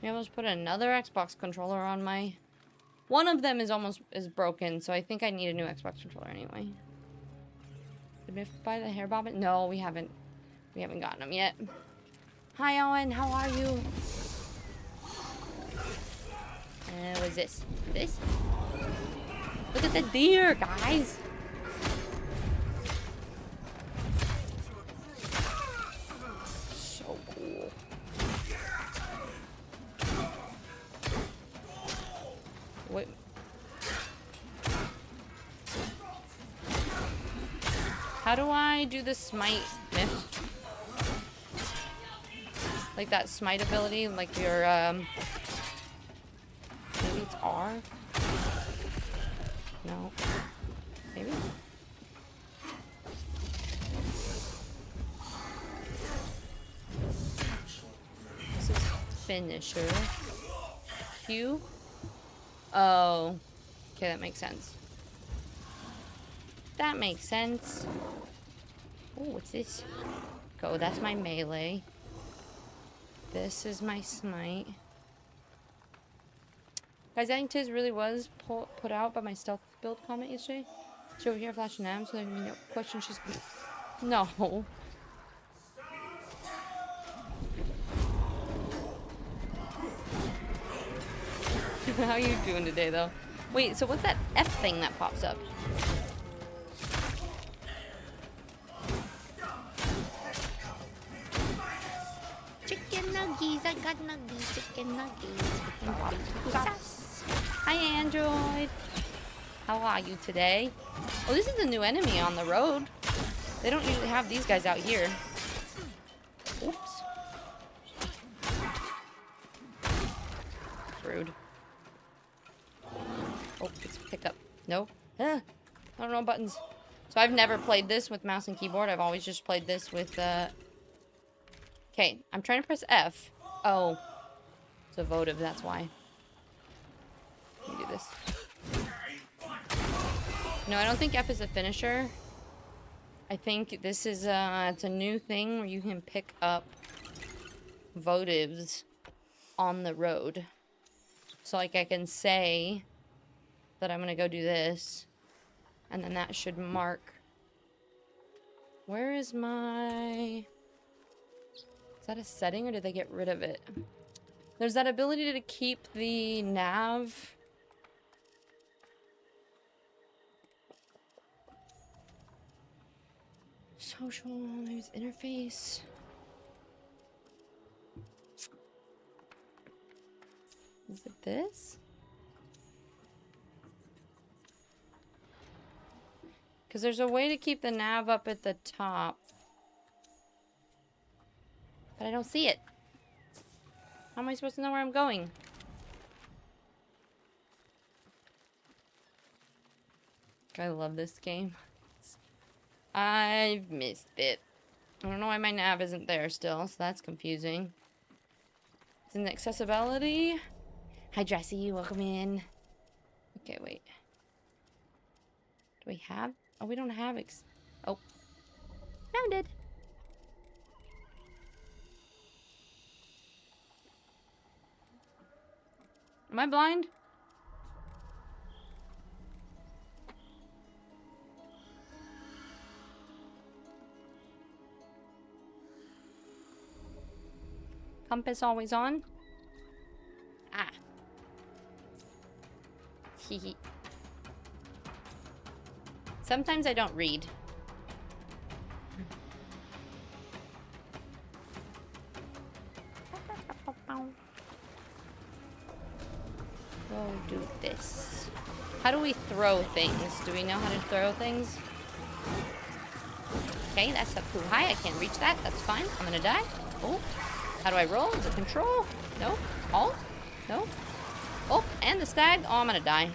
Maybe I'll just put another Xbox controller on my... One of them is broken, so I think I need a new Xbox controller anyway. Did we buy the hair bobbin? No, we haven't. We haven't gotten them yet. Hi, Owen. How are you? What is this? This? Look at the deer, guys. So cool. Wait. How do I do the smite myth? Like that smite ability, like your, maybe it's R? No. Maybe? This is finisher. Q? Oh. Okay, that makes sense. That makes sense. Oh, what's this? Go, that's my melee. This is my smite. Guys, I think Tiz really was put out by my stealth build comment yesterday. She over here flashing am, so there can be no question. She's... No. How are you doing today, though? Wait, so what's that F thing that pops up? Chicken nuggies, I got nuggies, chicken nuggies. Hi, Android. How are you today? Oh, this is a new enemy on the road. They don't usually have these guys out here. Oops. Rude. Oh, it's pickup. No. I don't know buttons. So I've never played this with mouse and keyboard. I've always just played this with, Okay, I'm trying to press F. Oh. It's a votive, that's why. Let me do this. No, I don't think F is a finisher. I think this is, it's a new thing where you can pick up votives on the road. So, like, I can say that I'm gonna go do this, and then that should mark Where is my... Is that a setting or did they get rid of it? There's that ability to keep the nav. Social, use interface. Is it this? Because there's a way to keep the nav up at the top. But I don't see it. How am I supposed to know where I'm going? I love this game. I've missed it. I don't know why my nav isn't there still, so that's confusing. It's in accessibility. Hi, Jessie. Welcome in. Okay, wait. Do we have... Oh, we don't have... Oh. Found it. Am I blind? Compass always on? Ah. Hehe. Sometimes I don't read. Go do this. How do we throw things? Do we know how to throw things? Okay, that's up too high. I can't reach that. That's fine. I'm gonna die. Oh. How do I roll? Is it control? No. Alt? No. Oh, and the stag. Oh, I'm gonna die.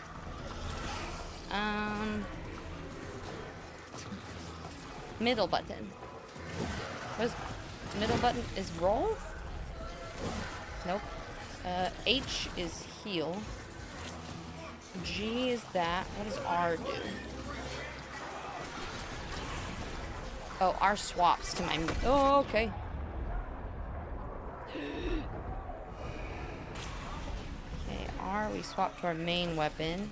Middle button. What's middle button? Is roll? Nope. H is heal. G is that. What does R do? Oh, R swaps to my... Oh, okay. Okay, R, we swap to our main weapon.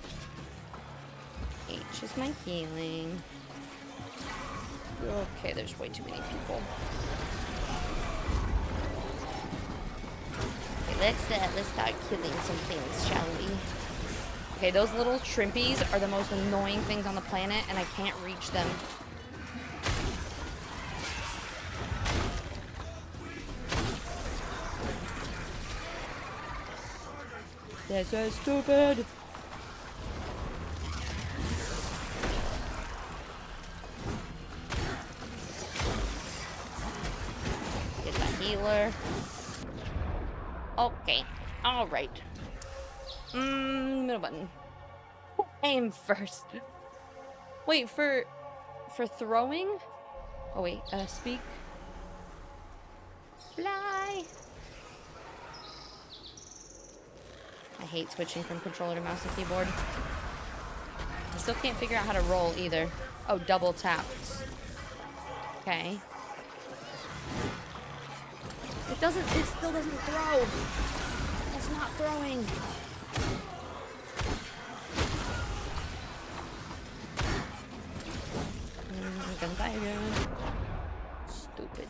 H is my healing. Okay, there's way too many people. Okay, let's start killing some things, shall we? Okay, those little shrimpies are the most annoying things on the planet, and I can't reach them. This is stupid. Get the healer. Okay. Alright. Middle button. Aim first. Wait, for throwing? Oh wait, speak. Fly. I hate switching from controller to mouse and keyboard. I still can't figure out how to roll either. Oh, double taps. Okay. It still doesn't throw. It's not throwing. I'm gonna die again. Stupid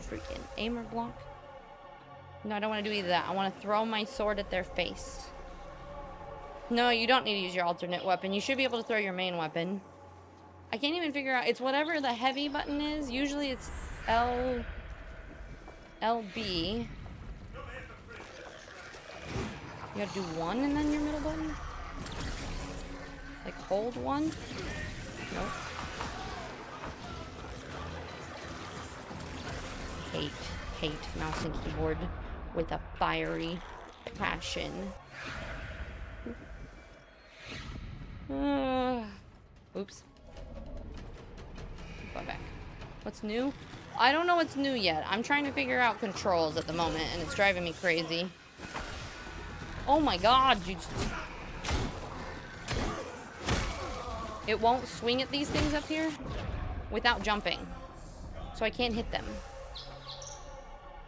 freaking aimer block. No, I don't want to do either of that. I want to throw my sword at their face. No, you don't need to use your alternate weapon. You should be able to throw your main weapon. I can't even figure out. It's whatever the heavy button is. Usually it's LB. You gotta do one and then your middle button? Like hold one? Nope. Hate mouse and keyboard with a fiery passion. Oops. Go back. What's new? I don't know what's new yet. I'm trying to figure out controls at the moment, and it's driving me crazy. Oh my god, it won't swing at these things up here without jumping. So I can't hit them.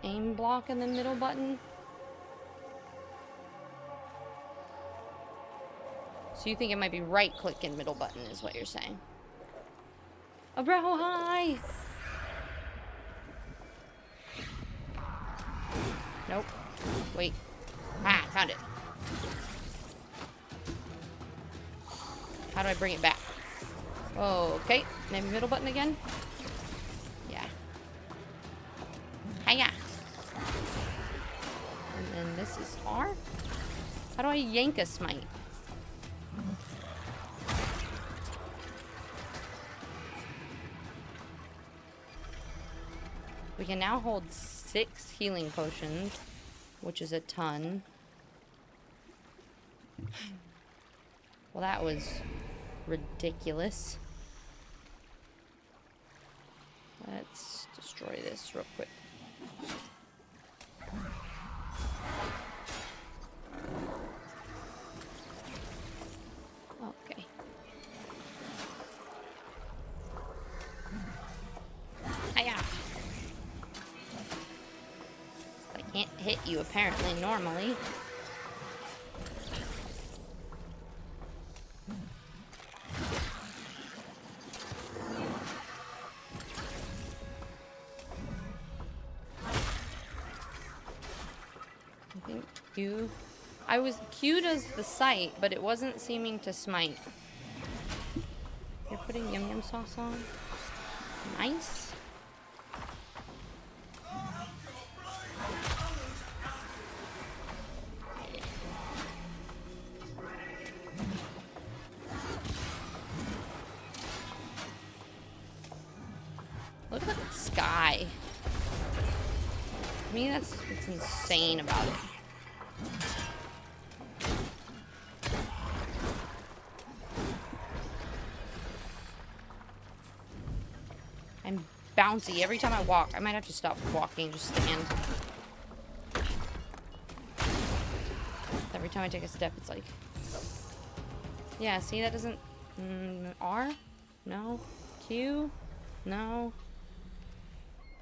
Aim block and then middle button. So you think it might be right click and middle button is what you're saying. A bro, hi! Nope. Wait. Ah, found it. How do I bring it back? Oh, okay. Maybe middle button again? Yeah. Hiya! And then this is R? How do I yank a smite? We can now hold 6 healing potions, which is a ton. Well, that was ridiculous. Let's destroy this real quick. Okay. Hiya! I can't hit you apparently normally. I think Q. Q does the sight, but it wasn't seeming to smite. You're putting yum yum sauce on. Nice. Look at the sky. To me, that's what's insane about it. I'm bouncy every time I walk. I might have to stop walking, just stand. Every time I take a step, it's like... Yeah, see, that doesn't... R? No. Q? No.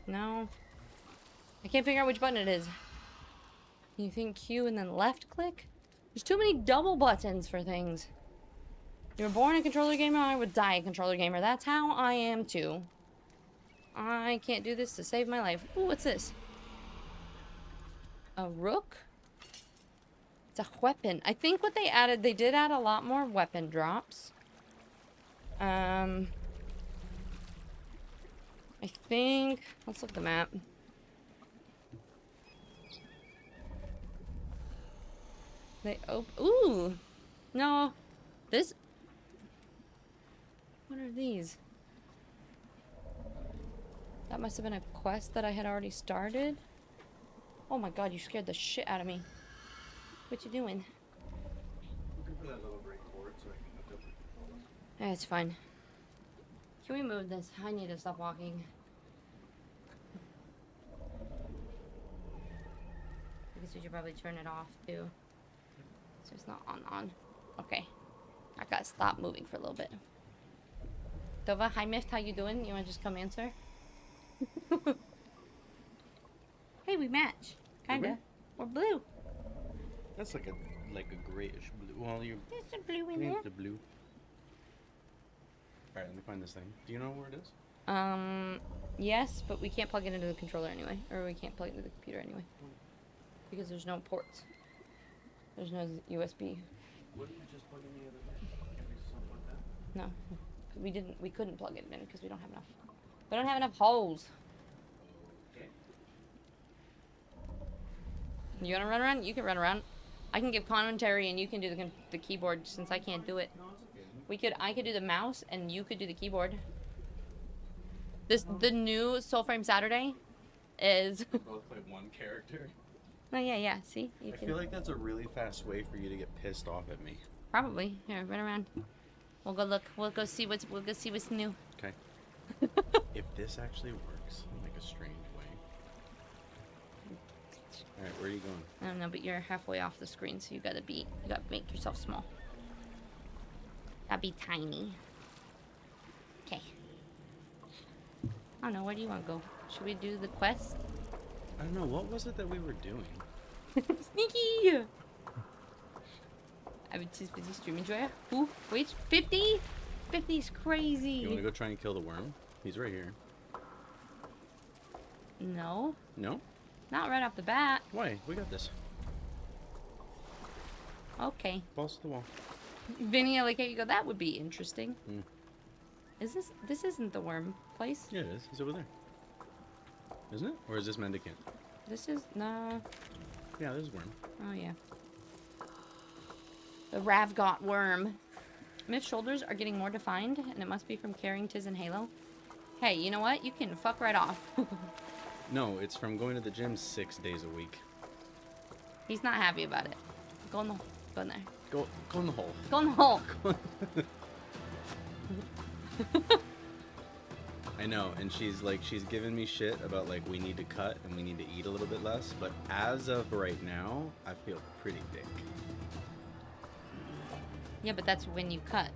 No. I can't figure out which button it is. You think Q and then left click? There's too many double buttons for things. You were born a controller gamer, I would die a controller gamer. That's how I am too. I can't do this to save my life. Ooh, what's this? A rook? It's a weapon. I think what they added, they did add a lot more weapon drops. I think... Let's look at the map. Ooh! No. This... What are these? That must have been a quest that I had already started. Oh my god, you scared the shit out of me. What you doing? Looking for that little gray cord so I can hook up the controllers. Yeah, it's fine. Can we move this? I need to stop walking. I guess we should probably turn it off too. So it's not on. Okay. I gotta stop moving for a little bit. Dova, hi Mift, how you doing? You wanna just come answer? Hey, we match. Kinda. We're blue. That's like a grayish blue. Well, you. There's some blue in there. The blue. All right, let me find this thing. Do you know where it is? Yes, but we can't plug it into the controller anyway, or we can't plug it into the computer anyway, because there's no ports. There's no USB. Wouldn't you just plug in the other thing? Can't we just unplug that? No, we couldn't plug it in because we don't have enough. We don't have enough holes. Okay. You wanna run around? You can run around. I can give commentary and you can do the keyboard since I can't do it. No, it's okay. I could do the mouse and you could do the keyboard. The new Soulframe Saturday is. Both play one character. Oh yeah. See, you I can feel like that's a really fast way for you to get pissed off at me. probably here. Run around. We'll go look. We'll go see what's new. Okay. If this actually works in like a strange way. All right, where are you going? I don't know, but you're halfway off the screen, so you gotta make yourself small. Gotta be tiny. Okay. I don't know. Where do you want to go? Should we do the quest? I don't know. What was it that we were doing? Sneaky! I would just busy streaming, Joya. Ooh, wait, 50? 50 is You want crazy. to go try and kill the worm? He's right here. No, No? not right off the bat. Why? We got this. Okay. Balls to the wall. Vinny, I like how you go, that would be interesting. Mm. This isn't the worm place? Yeah, it is. He's over there. Isn't it? Or is this mendicant? This is, no. Yeah, this is worm. Oh, yeah. The Ravgot worm. Myth's shoulders are getting more defined, and it must be from carrying Tiz and Halo. Hey, you know what? You can fuck right off. No, it's from going to the gym 6 days a week. He's not happy about it. Go in the hole. Go in there. Go in the hole. Go in the hole. I know, and she's giving me shit about like we need to cut and we need to eat a little bit less, but as of right now, I feel pretty thick. Yeah, but that's when you cut.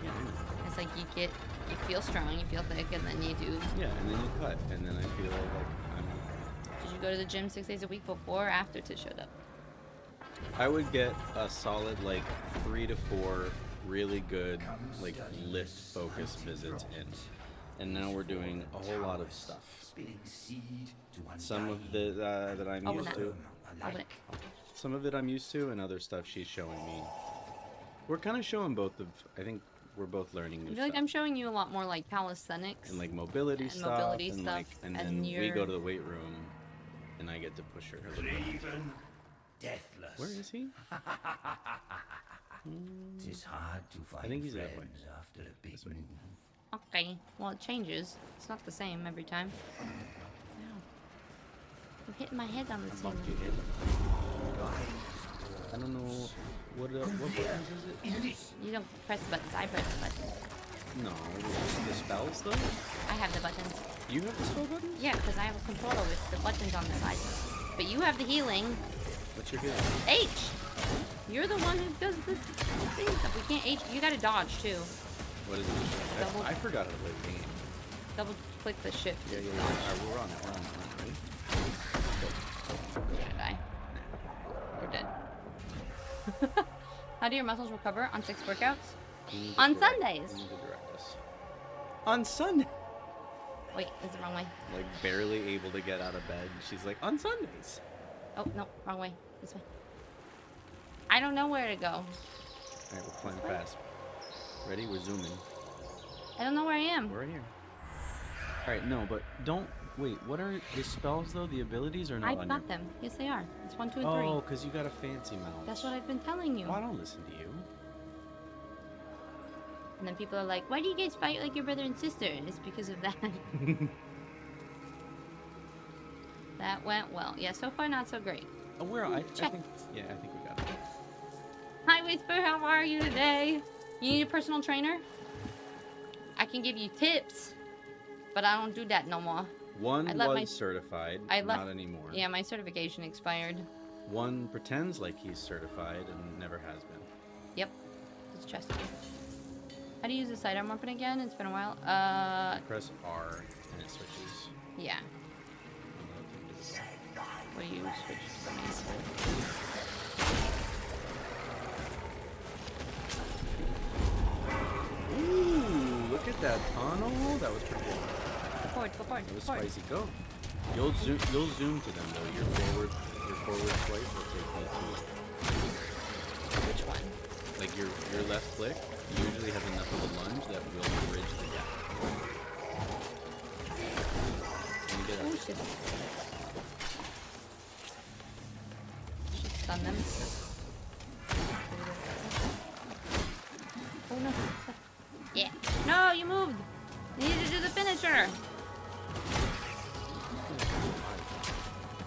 Yeah, I know. It's like you feel strong, you feel thick, and then you do. Yeah, and then you cut, and then I feel like I'm. Did you go to the gym 6 days a week before or after Tiz showed up? I would get a solid like 3 to 4 really good like lift focused visits in. And now we're doing a whole lot of stuff. Some of the that I'm used to. Open it. Some of it I'm used to, and other stuff she's showing me. We're kind of showing both of. I think we're both learning new I feel like stuff. I'm showing you a lot more like calisthenics. And like mobility and stuff. mobility and stuff, like, and and then we you're- go to the weight room, and I get to push her a little bit. Deathless. Where is he? It's hard to find think he's that way. friends after a big This way. move. Okay, well it changes. It's not the same every time. Ow. I'm hitting my head on the Fuck ceiling. you, hit. I don't know what buttons is it? You don't press the buttons, I press the buttons. No, the spells though. I have the buttons. You have the spell buttons? Yeah, because I have a controller with the buttons on the side. But you have the healing. What's your good? H! You're the one who does the thing stuff. We can't H. You gotta dodge too. What is it? Double- I forgot how to play the game. Double click the shift. Yeah. Alright, we're on it. Ready? You're gonna die. You're dead. How do your muscles recover on 6 workouts? You need to On direct- Sundays. you need to direct us. On Sunday. Wait, is the wrong way? Like barely able to get out of bed. She's like, on Sundays. Oh, no, wrong way. This way. I don't know where to go. Alright, we're playing fast. Ready? We're zooming. I don't know where I am. We're right here. Alright, no, but don't wait, what are the spells though? The abilities are not I've on got your... them. Yes, they are. It's 1, 2, and 3. Oh, because you got a fancy mouse. That's what I've been telling you. Well, I don't listen to you. And then people are like, why do you guys fight like your brother and sister? And it's because of that. That went well. Yeah, so far not so great. Oh, I Check. think, yeah, I think we got it. Hi, Whisper. How are you today? You need a personal trainer? I can give you tips, but I don't do that no more. One I let was my- certified, I left- not anymore. Yeah, my certification expired. One pretends like he's certified and never has been. Yep. It's chest. How do you use the sidearm weapon again? It's been a while. Press R and it switches. Yeah. Another thing to do. What do you switch to? Ooh, look at that tunnel. That was pretty good. Go forward, go forward, It go was forward. spicy. Go. You'll zoom to them though. Your forward swipe will take you Which one? to like your left click usually has enough of a lunge that will bridge the gap. When you get Oh, up. shit. Should stun them. Oh, no. Yeah. No, you moved. You need to do the finisher.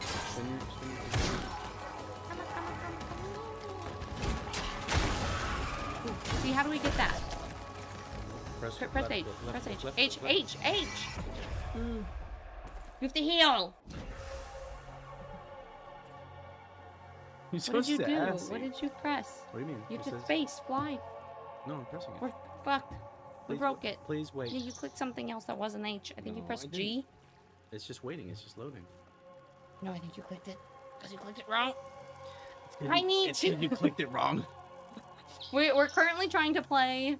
Spin your- Come on, come on, come on. Ooh, see, how do we get that? Press Press left, H. left, Press H. left, H. left. H. H. You have to heal. You're so What did you do? sassy. What did you press? What do you mean? You It have to says- face fly. No, I'm pressing it. We're fucked. We Please broke wait. it. Please wait. Yeah, you clicked something else that wasn't H. I think you No, pressed I didn't. G. It's just waiting. It's just loading. No, I think you clicked it. Because you clicked it wrong. It's I need it's 'cause to- you clicked it wrong. We're currently trying to play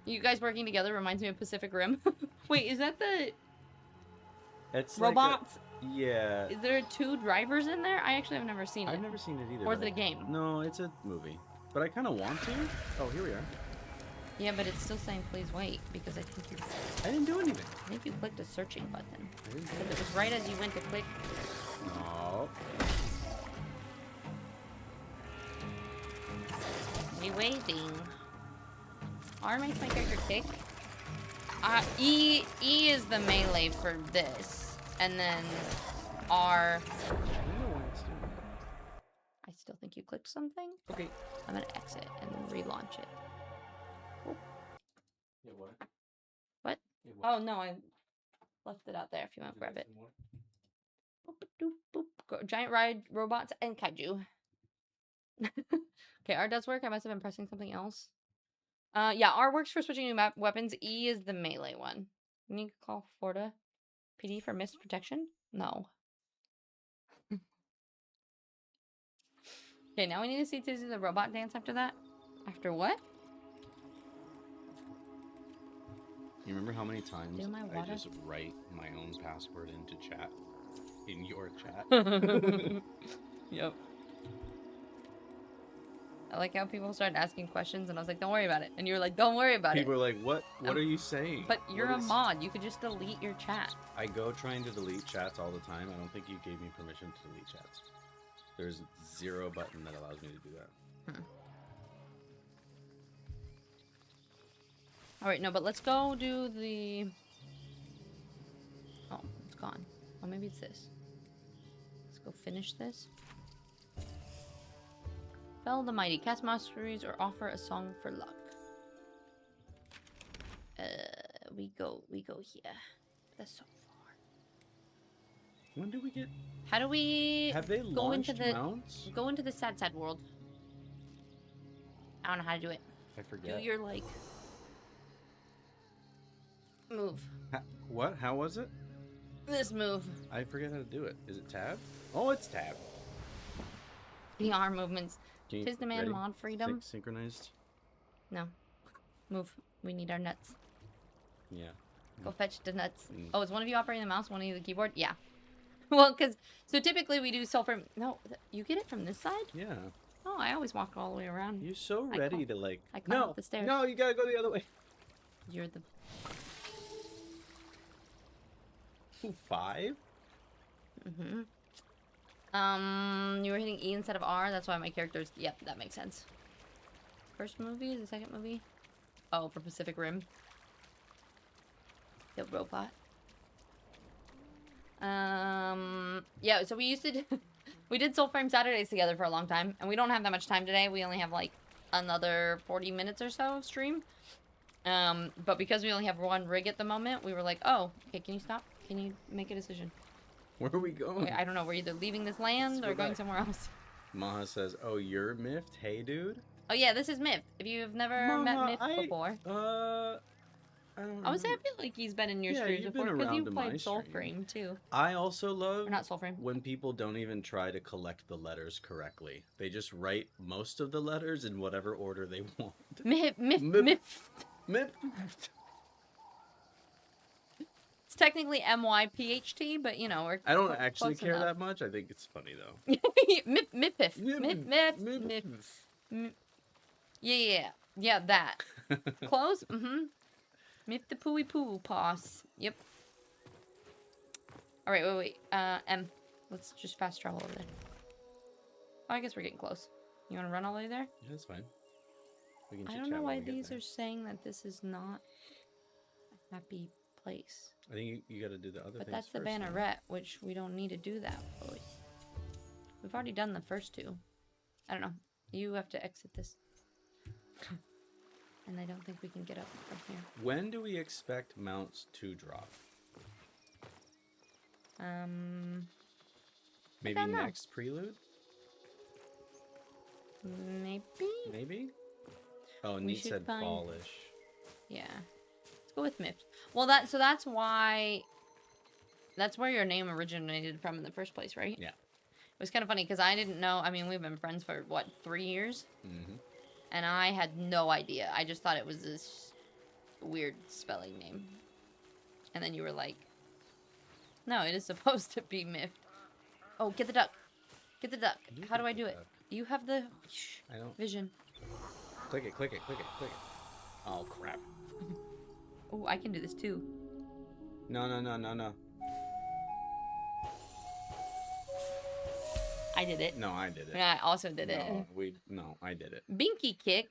You guys working together reminds me of Pacific Rim. Wait, is that the It's robots? Like yeah. Is there 2 drivers in there? I actually have never seen it. I've never seen it either. Or is it a game? No, it's a movie. But I kind of want to. Oh, here we are. Yeah, but it's still saying please wait because I think I didn't do anything. I think you clicked a searching button. I didn't do Because it was right as you went to click. No. Me waiting. R makes my character kick. E is the melee for this, and then R. I don't know why it's doing that. I still think you clicked something. Okay. I'm gonna exit and then relaunch it. Yeah, what? What? Yeah, what? Oh no, I left it out there. If you want to grab it. Boop, doop, boop. Giant ride robots and kaiju. Okay, R does work. I must have been pressing something else. Yeah, R works for switching new weapons. E is the melee one. You need to call Florida PD for missed protection? No. Okay, now we need to see to do the robot dance after that. After what? You remember how many times Do my I water? just write my own password into chat? In your chat? Yep. I like how people started asking questions and I was like, don't worry about it. And you were like, don't worry about People it. are like, what are you saying? But you're What a is-" mod. You could just delete your chat. I go trying to delete chats all the time. I don't think you gave me permission to delete chats. There's 0 button that allows me to do that. Alright, no, but let's go do the... Oh, it's gone. Oh, maybe it's this. Let's go finish this. Fell the mighty. Cast masteries or offer a song for luck. We go here. That's so far. When do we get... How do we Have they go launched into the mounts? go into the sad world? I don't know how to do it. I forget. Do your like move. What? How was it? This move. I forget how to do it. Is it tab? Oh, it's tab. The arm movements. Can you- Tis the man ready? mod freedom. Synchronized? No. Move. We need our nuts. Yeah. Go fetch the nuts. Mm. Oh, is one of you operating the mouse, one of you the keyboard? Yeah. Well, because, so typically we do Soulframe. No, you get it from this side? Yeah. Oh, I always walk all the way around. You're so I ready call- to like... I climb No! up the stairs. No, you gotta go the other way. You're the... Ooh, 5? Mm-hmm. You were hitting E instead of R. That's why my character's... Yep, that makes sense. First movie? The second movie? Oh, for Pacific Rim. The robot. Yeah, so we used to... we did Soulframe Saturdays together for a long time. And we don't have that much time today. We only have, like, another 40 minutes or so of stream. But because we only have one rig at the moment, we were like, oh, okay, can you stop? Can you make a decision? Where are we going? Wait, I don't know. We're either leaving this land Let's or go going back. somewhere else. Maha says, oh, you're miffed? Hey, dude? Oh yeah, this is Myth. If you've never met Maha, Myth before, I don't I would say I remember. feel like he's been in your Yeah, streams you've before been because around you in my played stream. Soulframe too, I also love or not Soulframe. when people don't even try to collect the letters correctly. They just write most of the letters in whatever order they want. Myth, Myth. Myth. It's technically MYPHT, but you know we're. I don't we're actually close care enough. that much. I think it's funny, though. Myth. Yeah, that. Close? Mm-hmm. Myth the pooey poo pass. Yep. Alright, wait. M. Let's just fast travel over there. Oh, I guess we're getting close. You want to run all the way there? Yeah, that's fine. We can I chit don't chat know when why we get these there. are saying that this is not a happy place. I think you got to do the other But things that's the first, no? banneret, which we don't need to do that, boys. We've already done the first 2. I don't know. You have to exit this. And I don't think we can get up from here. When do we expect mounts to drop? Maybe don't know. next prelude? Maybe? Maybe? Oh, We Neat should said find- fallish. Yeah. Let's go with Miffed. Well, that's why... That's where your name originated from in the first place, right? Yeah. It was kind of funny, because I didn't know... I mean, we've been friends for, what, 3 years? Mm-hmm. And I had no idea. I just thought it was this weird spelling name. And then you were like, no, it is supposed to be Miffed. Oh, get the duck. Get the duck. You How do get I the do it? duck. You have the I don't. vision. Click it, click it, click it, click it. Oh, crap. Oh, I can do this too. No, no, no, no, no. I did it. No, I did it. Yeah, I also did it. No, I did it. Binky Kick.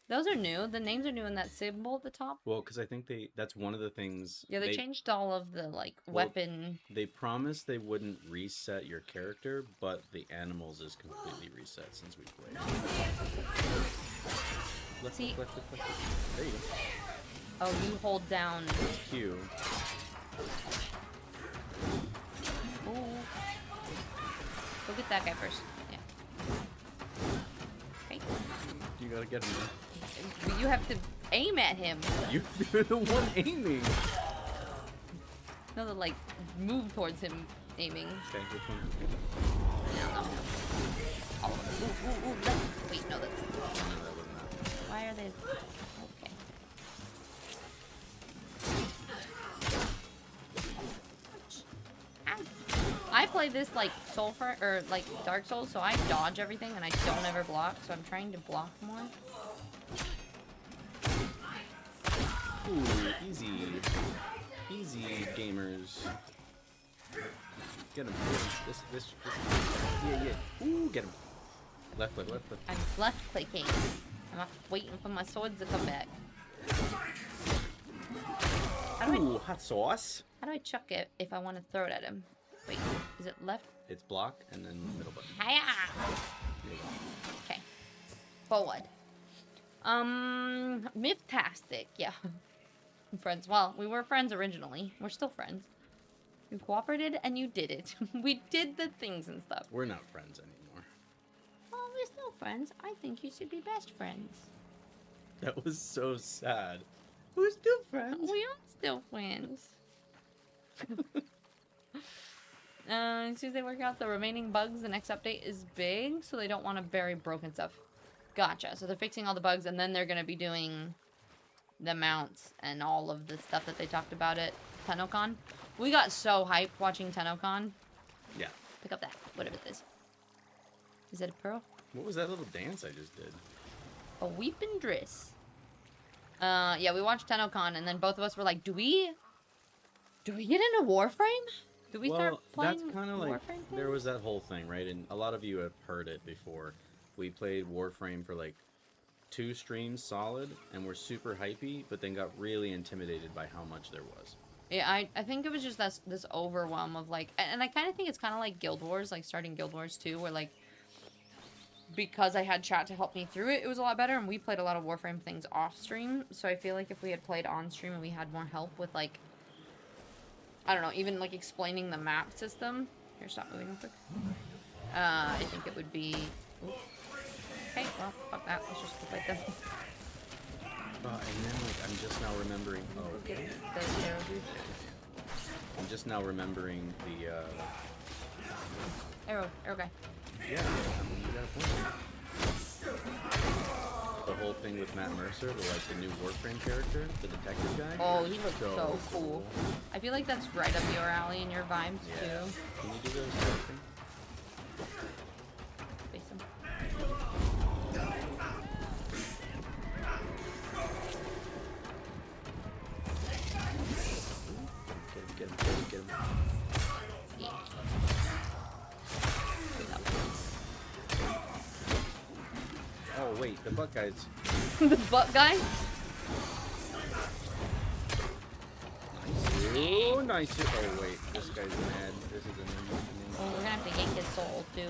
Those are new. The names are new in that symbol at the top. Well, because I think that's one of the things. Yeah, they changed all of the, like, weapon. They promised they wouldn't reset your character, but the animals is completely reset since we played. Left, See? left, left, left. There you go. Oh, you hold down. Q. Ooh. Go get that guy first. Yeah. Okay. You gotta get him. You have to aim at him. You're the one aiming. No, like, move towards him aiming. Okay, which one? No. All of them. Ooh, left. Wait, no, that's... No, that wasn't that. Why are they... Okay. I play this like Soulframe or like Dark Souls, so I dodge everything and I don't ever block, so I'm trying to block more. Ooh, easy. Easy, gamers. Get him. This. Yeah. Ooh, get him. Left click, left click. I'm left clicking. I'm waiting for my swords to come back. Ooh, hot sauce. How do I chuck it if I want to throw it at him? Wait, is it left? It's block and then middle button. Hiya! There you go. Okay. Forward. Mythtastic, yeah. Friends. Well, we were friends originally. We're still friends. You cooperated and you did it. We did the things and stuff. We're not friends anymore. Oh, we're still friends. I think you should be best friends. That was so sad. We're still friends. We are still friends. As soon as they work out the remaining bugs, the next update is big, so they don't want to bury broken stuff. Gotcha. So they're fixing all the bugs, and then they're going to be doing the mounts and all of the stuff that they talked about at TennoCon. We got so hyped watching TennoCon. Yeah. Pick up that, whatever it is. Is it a pearl? What was that little dance I just did? A weeping dress. Yeah, we watched TennoCon, and then both of us were like, do we get into Warframe? Do we start playing that's kind of like, Warframe there things? was that whole thing, right? And a lot of you have heard it before. We played Warframe for like 2 streams solid, and we're super hypey, but then got really intimidated by how much there was. Yeah, I think it was just this overwhelm of like, and I kind of think it's kind of like Guild Wars, like starting Guild Wars 2, where like, because I had chat to help me through it, it was a lot better, and we played a lot of Warframe things off stream, so I feel like if we had played on stream and we had more help with like, I don't know, even like explaining the map system. Here, stop moving real quick. I think it would be. Ooh. Okay, well, fuck that. Let's just go fight them. And then like I'm just now remembering. Oh, Get okay. the arrow dude. I'm just now remembering the. Arrow guy. Yeah, you got a point. The whole thing with Matt Mercer, the new Warframe character, the detective guy. Oh, he looks so cool. I feel like that's right up your alley and your vibes Yeah. too. Can you do those Warframe? Face him. Get him. Yeah. Oh wait, the butt guys. The butt guy? Nice. Oh, nice. Oh wait, this guy's mad. This is an Oh, we're gonna have to yank his soul too.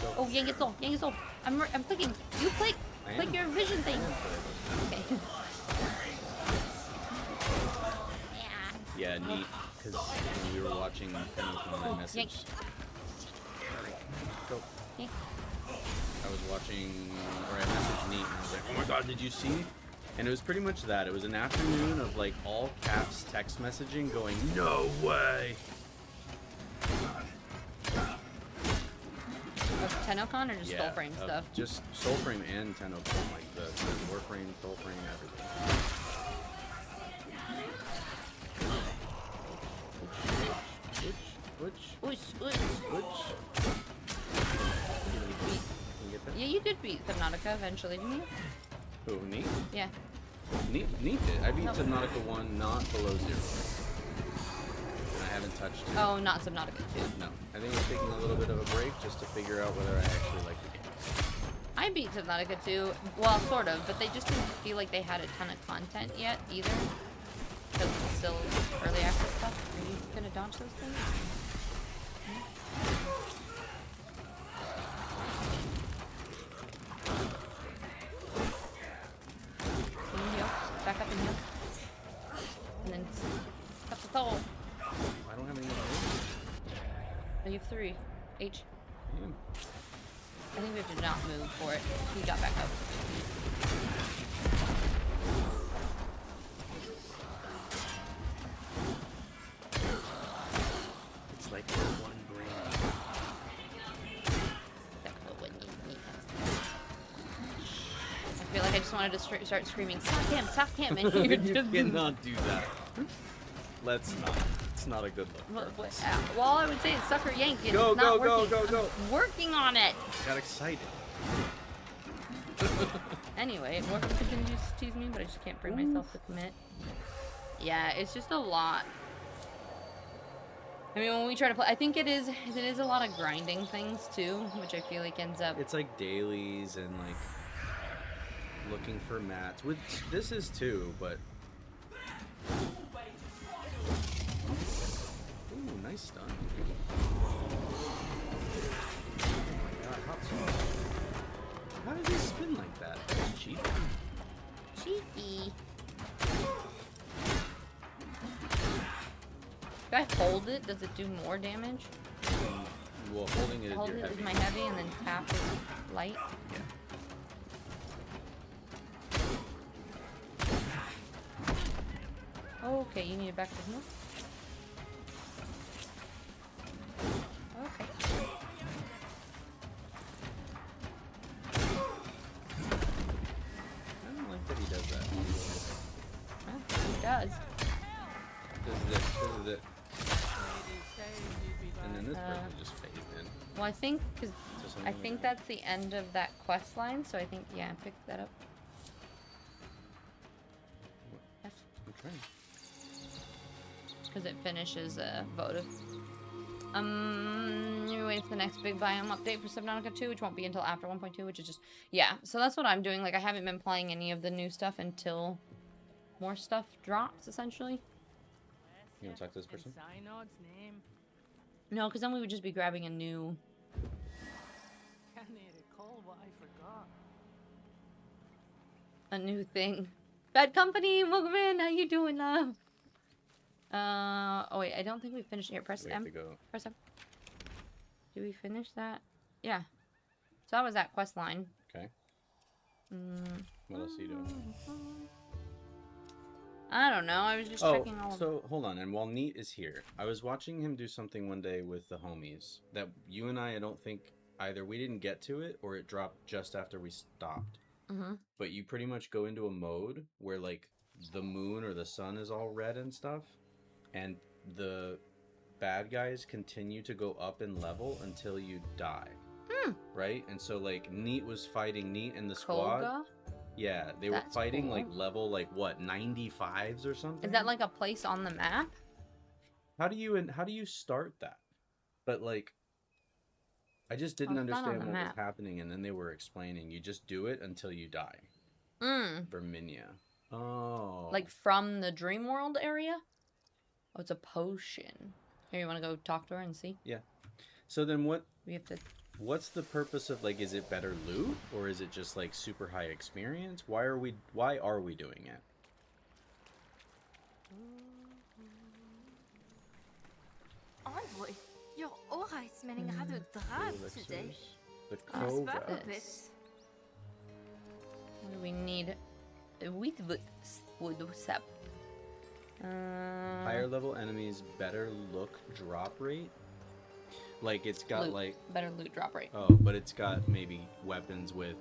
So, Oh, yank his soul, yank his soul. I'm clicking. You click. Click your vision thing. Okay. yeah, neat. Because when we were watching TennoCon, I messaged. Yank. Go. Yank. I was watching, or I messaged Neat, and I was like, oh my god, did you see? And it was pretty much that. It was an afternoon of like all caps text messaging going, no way! Of Tennokan or just Soulframe of stuff? Just Soulframe and Tennokan, like the Warframe, Soulframe, everything. Which? You get that? Yeah, you did beat Subnautica eventually, didn't you? Who, Neat? Yeah. Neat did. I beat No. Subnautica 1 not below 0. And I haven't touched it. Oh, not Subnautica 2. No. I think I'm taking a little bit of a break just to figure out whether I actually like the game. I beat Subnautica 2. Well, sort of, but they just didn't feel like they had a ton of content yet either. Because it's still early access stuff. Are you gonna dodge those things? Can you heal? Back up and heal. And then cut the soul. I don't have any more. You have 3. H. Damn. I think we have to not move for it. He got back up. It's like one brain. I feel like I just wanted to start screaming, "Suck him!" And you're You just cannot do that. Let's not. It's not a good look. Well, I would say it's sucker yank. And Go, it's not go, working. go, go, go. I'm working on it. Got excited. Anyway, Morphin continues to tease me, but I just can't bring myself to commit. Yeah, it's just a lot. I mean, when we try to play, I think it is a lot of grinding things too, which I feel like ends up. It's like dailies and like looking for mats. Which this is too, but. Ooh, nice stun. Oh my god, hot sauce. How did he spin like that? That's cheap. Cheeky. If I hold it, does it do more damage? Well, holding it is Hold your it heavy. is my heavy, and then tap is light. Yeah. Okay, you need it back to heal. Okay. I don't like that he does that. Well, he does. This is it. And then this person just phased in. Well, I think because So I something think like that. that's the end of that quest line. So I think pick that up. F, I'm trying. because it finishes votive. You're waiting for the next big biome update for Subnautica 2, which won't be until after 1.2, which is just So that's what I'm doing. Like I haven't been playing any of the new stuff until more stuff drops, essentially. You want to talk to this person? No, because then we would just be grabbing a new. A new thing. Bad Company, welcome in. How you doing, love? Oh wait, I don't think we finished here. Press We have M. to go. Press M. Did we finish that? Yeah. So that was that quest line. Okay. What else are you doing? I don't know. I was just Oh, checking all of so hold on. And while Neat is here, I was watching him do something one day with the homies that you and I don't think either we didn't get to it or it dropped just after we stopped. But you pretty much go into a mode where like the moon or the sun is all red and stuff, and the bad guys continue to go up in level until you die. Right? And so like Neat was fighting Neat and the squad. Koga? Yeah, they were That's fighting cool. like level like what, 95s or something? Is that like a place on the map? How do you start that? But like I just didn't it's not on understand the what was map. happening, and then they were explaining you just do it until you die. Verminia. Oh. Like from the Dream World area? Oh, it's a potion. Here, you want to go talk to her and see? Yeah. So then We have to. what's the purpose of like, is it better loot or is it just like super high experience? Why are we doing it? Envoy, your aura is smelling rather drab today. The Ah, Koga. spot Bit. What do we need? Wheat wood sap. Higher level enemies, better look drop rate. Like it's got Loot. like Better loot drop rate. oh, but it's got maybe weapons with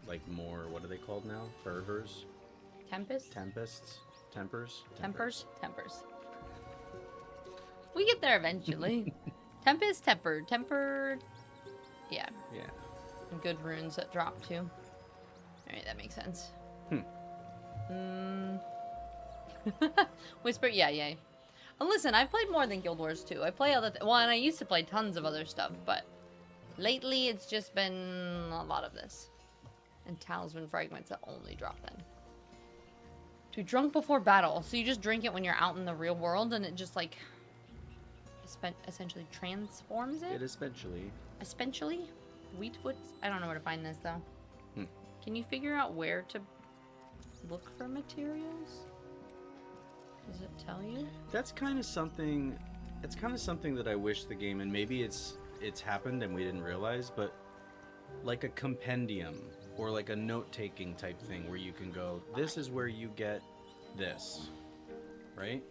like more. What are they called now? Fervors, Tempest? tempests, tempers, Tempers. We get there eventually. Tempest, tempered. Yeah. Yeah. And good runes that drop too. Alright, that makes sense. Whisper, yeah. Listen, I've played more than Guild Wars 2. I play other well, and I used to play tons of other stuff, but lately it's just been a lot of this. And talisman fragments that only drop then. To drunk before battle. So you just drink it when you're out in the real world and it just like essentially transforms it? It essentially. Essentially? Wheatwoods? I don't know where to find this though. Hmm. Can you figure out where to look for materials? Does it tell you? That's kind of something. It's kind of something that I wish the game, and maybe it's happened and we didn't realize, but like a compendium or like a note-taking type thing where you can go, this is where you get this, right?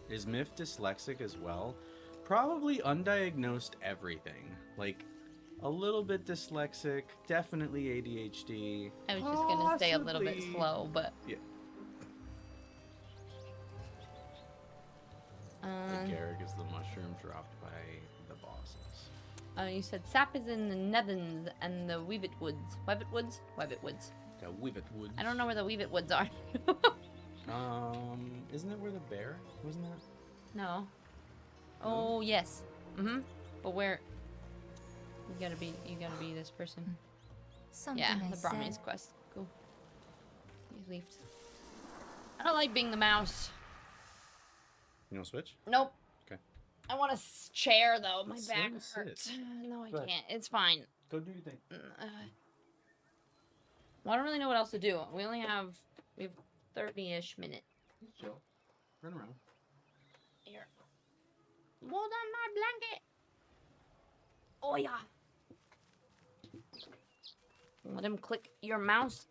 Is Myth dyslexic as well? Probably undiagnosed everything. Like a little bit dyslexic, definitely ADHD. I was just gonna stay a little bit possibly- slow, but Yeah. Garrick is the mushroom dropped by the bosses. You said sap is in the Netherlands and the Weavit Woods. Weavit Woods? Weavit Woods. The Weavit Woods. I don't know where the Weavit Woods are. Isn't it where the bear? Wasn't that? No. Oh, yes. Mm-hmm. But where? You gotta be this person. Something Yeah, I the said. Brahmins quest. Cool. He's left. I don't like being the mouse. You want to switch? Nope. Okay. I want a chair though. My Slow back to sit. hurts. No, I Go ahead. can't. It's fine. Go do your thing. Well, I don't really know what else to do. We have 30-ish minutes. Just chill. Run around. Here. Hold on my blanket. Oh yeah. Let him click your mouse.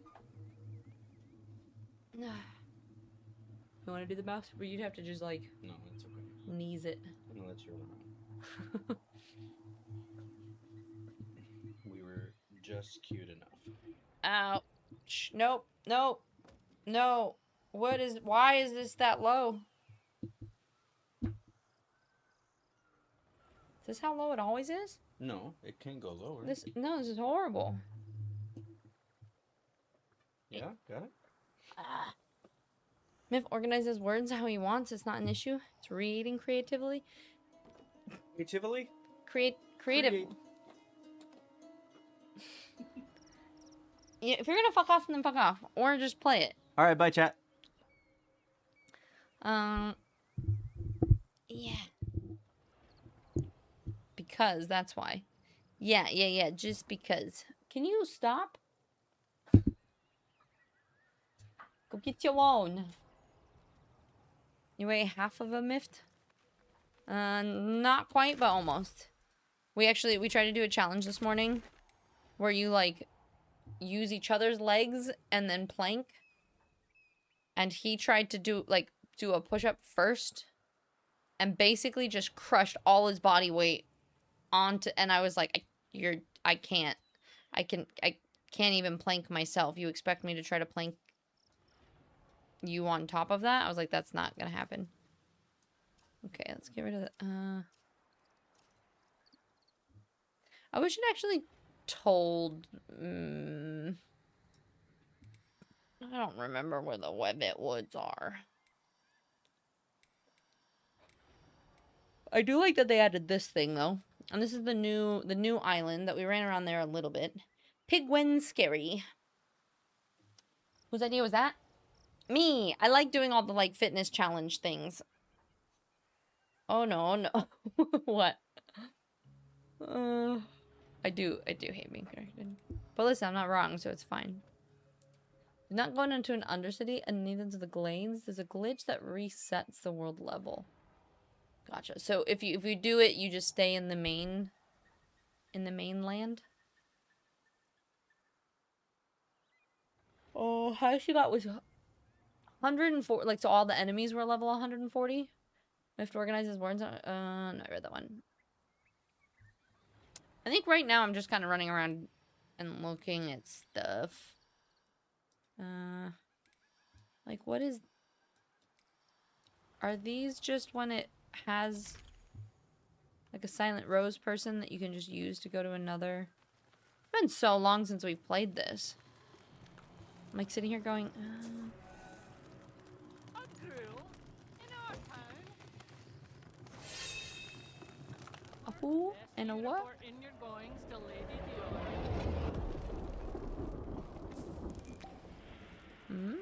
You want to do the mouse? Or you'd have to just like No, it's okay. knees it. I'm gonna let you run around. We were just cute enough. Ouch. Nope. No. Why is this that low? Is this how low it always is? No, it can go lower. This is horrible. Yeah, got it. Myth organizes words how he wants. It's not an issue. It's reading creatively. Creatively? Creative. Create. Yeah, if you're gonna fuck off, then fuck off, or just play it. All right, bye, chat. Yeah. Because that's why. Yeah. Just because. Can you stop? Go get your own. You weigh half of a mift? Not quite, but almost. We tried to do a challenge this morning where you like use each other's legs and then plank. And he tried to do a push-up first and basically just crushed all his body weight onto, and I was like, I can't even plank myself. You expect me to try to plank you on top of that? I was like, that's not gonna happen. Okay, let's get rid of the I wish it actually told I don't remember where the Webbit Woods are. I do like that they added this thing though. And this is the new island that we ran around there a little bit. Pigwen Scary. Whose idea was that? Me. I like doing all the like fitness challenge things. Oh no. What? I do hate being corrected. But listen, I'm not wrong, so it's fine. Not going into an undercity and neither to the glades. There's a glitch that resets the world level. Gotcha. So if you do it, you just stay in the mainland. Oh, how she got was 104. Like, so all the enemies were level 140. We have to organize his words. No, I read that one. I think right now I'm just kind of running around and looking at stuff. Like what is... Are these just when it has like a Silent Rose person that you can just use to go to another? It's been so long since we played this. I'm like sitting here going, a who and a what? Mm.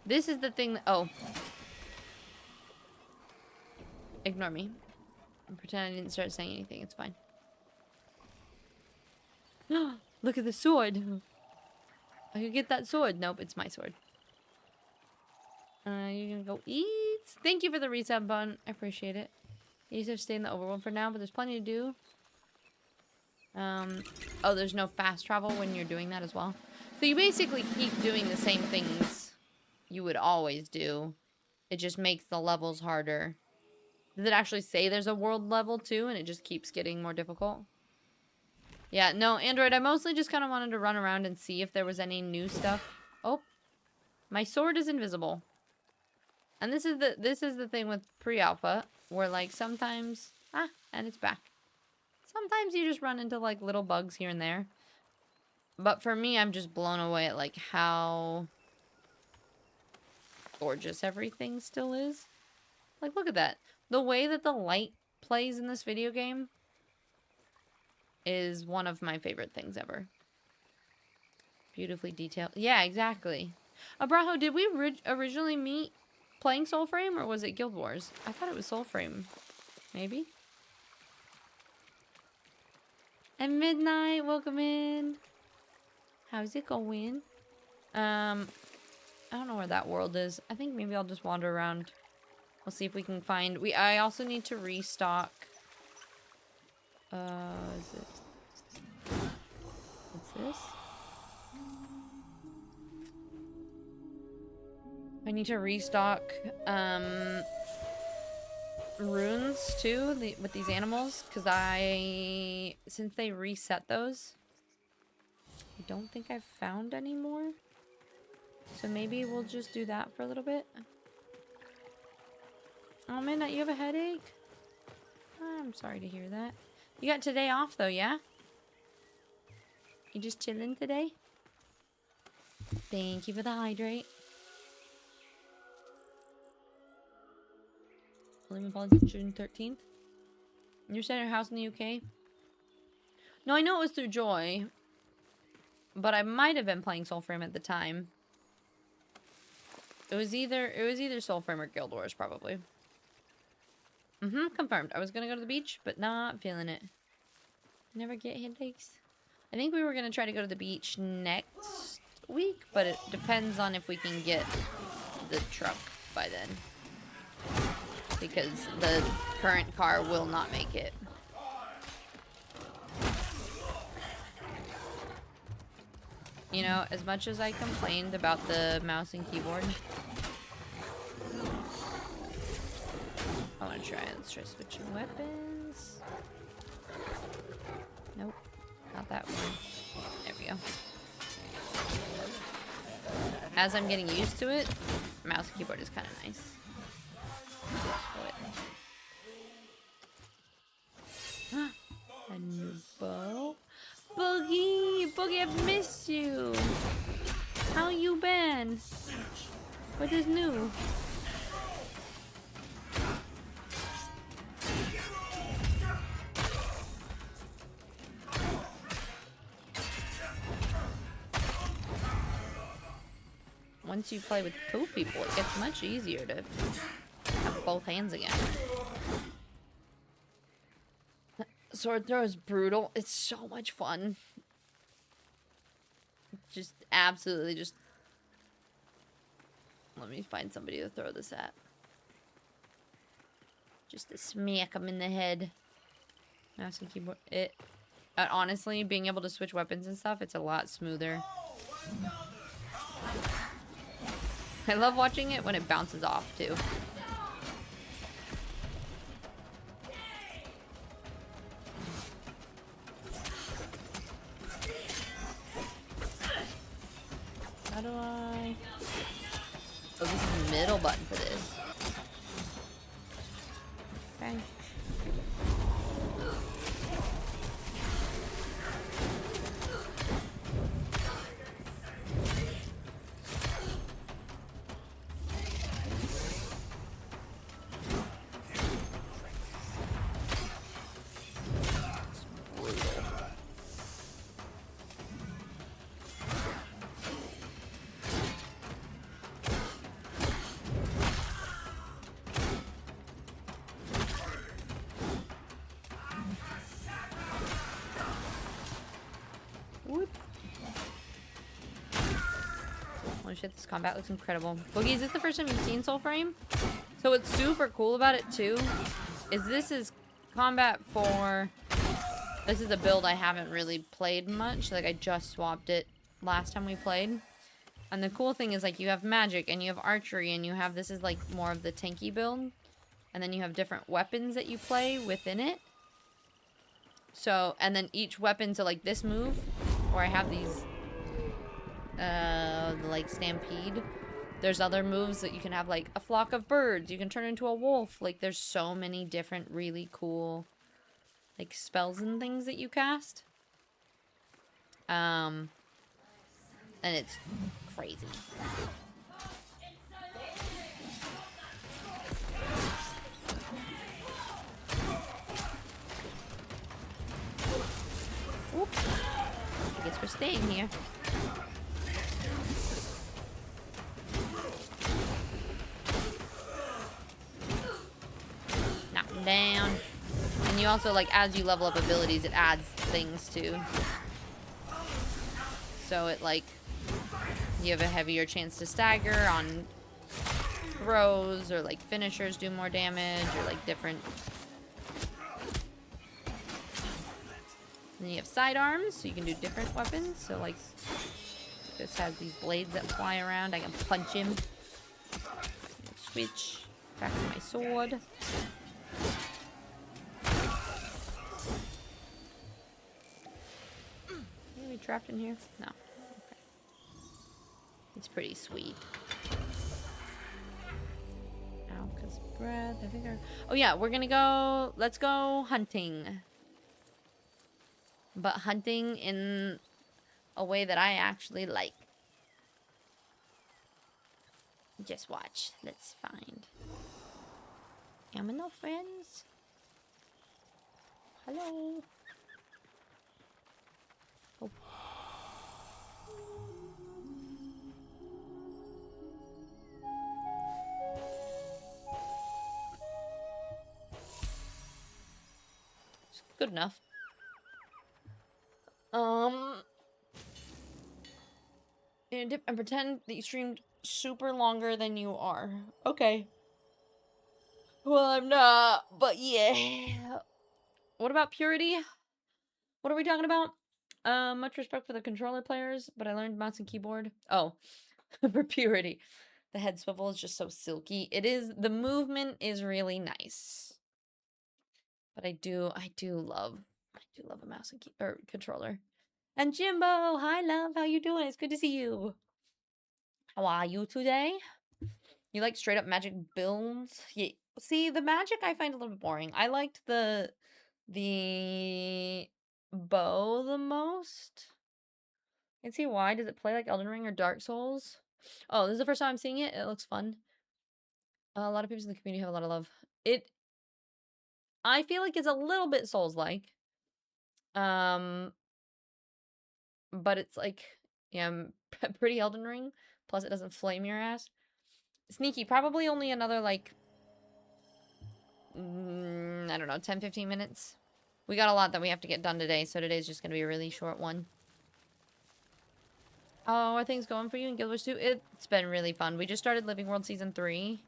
This is the thing that... Oh. Ignore me. Pretend I didn't start saying anything. It's fine. Look at the sword. I could get that sword. Nope, it's my sword. You're gonna go eat. Thank you for the resub button. I appreciate it. You just have to stay in the overworld for now, but there's plenty to do. Oh, there's no fast travel when you're doing that as well. So you basically keep doing the same things you would always do. It just makes the levels harder. Does it actually say there's a world level too, and it just keeps getting more difficult? Yeah, no, Android, I mostly just kind of wanted to run around and see if there was any new stuff. Oh, my sword is invisible. And this is the thing with pre-alpha, where like sometimes, and it's back. Sometimes you just run into like little bugs here and there. But for me, I'm just blown away at like how gorgeous everything still is. Like, look at that. The way that the light plays in this video game is one of my favorite things ever. Beautifully detailed. Yeah, exactly. Abrajo, did we originally meet playing Soulframe, or was it Guild Wars? I thought it was Soulframe. Maybe? And Midnight, welcome in. How's it going? I don't know where that world is. I think maybe I'll just wander around. We'll see if we can find... I also need to restock... is it... What's this? I need to restock, runes, too, with these animals. Because since they reset those, I don't think I've found any more. So maybe we'll just do that for a little bit. Oh, Midnight, you have a headache? I'm sorry to hear that. You got today off, though, yeah? You just chilling today? Thank you for the hydrate. Living policy June 13th. You're staying at your house in the UK? No, I know it was through Joy. But I might have been playing Soulframe at the time. It was either Soulframe or Guild Wars, probably. Confirmed. I was gonna go to the beach, but not feeling it. Never get headaches. I think we were gonna try to go to the beach next week, but it depends on if we can get the truck by then. Because the current car will not make it. You know, as much as I complained about the mouse and keyboard, I want to try it. Let's try switching weapons. Nope, not that one. There we go. As I'm getting used to it, mouse and keyboard is kind of nice. A new bow. Boogie! Boogie, I've missed you! How you been? What is new? Once you play with two people, it gets much easier to have both hands again. Sword throw is brutal. It's so much fun. Just absolutely just... Let me find somebody to throw this at. Just to smack them in the head. Mouse and keyboard. honestly, being able to switch weapons and stuff, it's a lot smoother. I love watching it when it bounces off, too. How do I... Oh, this is the middle button for this. Okay. Whoop. Holy shit, this combat looks incredible. Boogie, is this the first time you've seen Soulframe? So what's super cool about it, too, is this is combat for... This is a build I haven't really played much. Like, I just swapped it last time we played. And the cool thing is, like, you have magic, and you have archery, and you have... This is, like, more of the tanky build. And then you have different weapons that you play within it. So, and then each weapon, so, like, this move, where I have these... like, stampede. There's other moves that you can have, like, a flock of birds. You can turn into a wolf. Like, there's so many different really cool... like spells and things that you cast. And it's crazy. Oops. I guess we're staying here. Knock him down. And you also, like, as you level up abilities, it adds things too. So it, like, you have a heavier chance to stagger on throws, or, like, finishers do more damage, or, like, different. And you have sidearms, so you can do different weapons. So, like, this has these blades that fly around. I can punch him. Switch back to my sword. Trapped in here? No. Okay. It's pretty sweet. Alka's breath. I think they're... Oh yeah, we're gonna go... Let's go hunting. But hunting in a way that I actually like. Just watch. Let's find... Am I no friends? Hello? Oh. Good enough. And pretend that you streamed super longer than you are. Okay. Well, I'm not, but yeah. What about purity? What are we talking about? Much respect for the controller players, but I learned mouse and keyboard. Oh, for purity. The head swivel is just so silky. It is, the movement is really nice. But I do love a mouse and or controller. And Jimbo, hi love, how you doing? It's good to see you. How are you today? You like straight up magic builds? Yeah. See, the magic I find a little bit boring. I liked the bow the most. I can see why. Does it play like Elden Ring or Dark Souls? Oh, this is the first time I'm seeing it. It looks fun. A lot of people in the community have a lot of love. I feel like it's a little bit Souls-like. But it's like, yeah, pretty Elden Ring. Plus it doesn't flame your ass. Sneaky, probably only another, like, I don't know, 10, 15 minutes. We got a lot that we have to get done today, so today's just going to be a really short one. Oh, are things going for you in Guild Wars 2? It's been really fun. We just started Living World Season 3.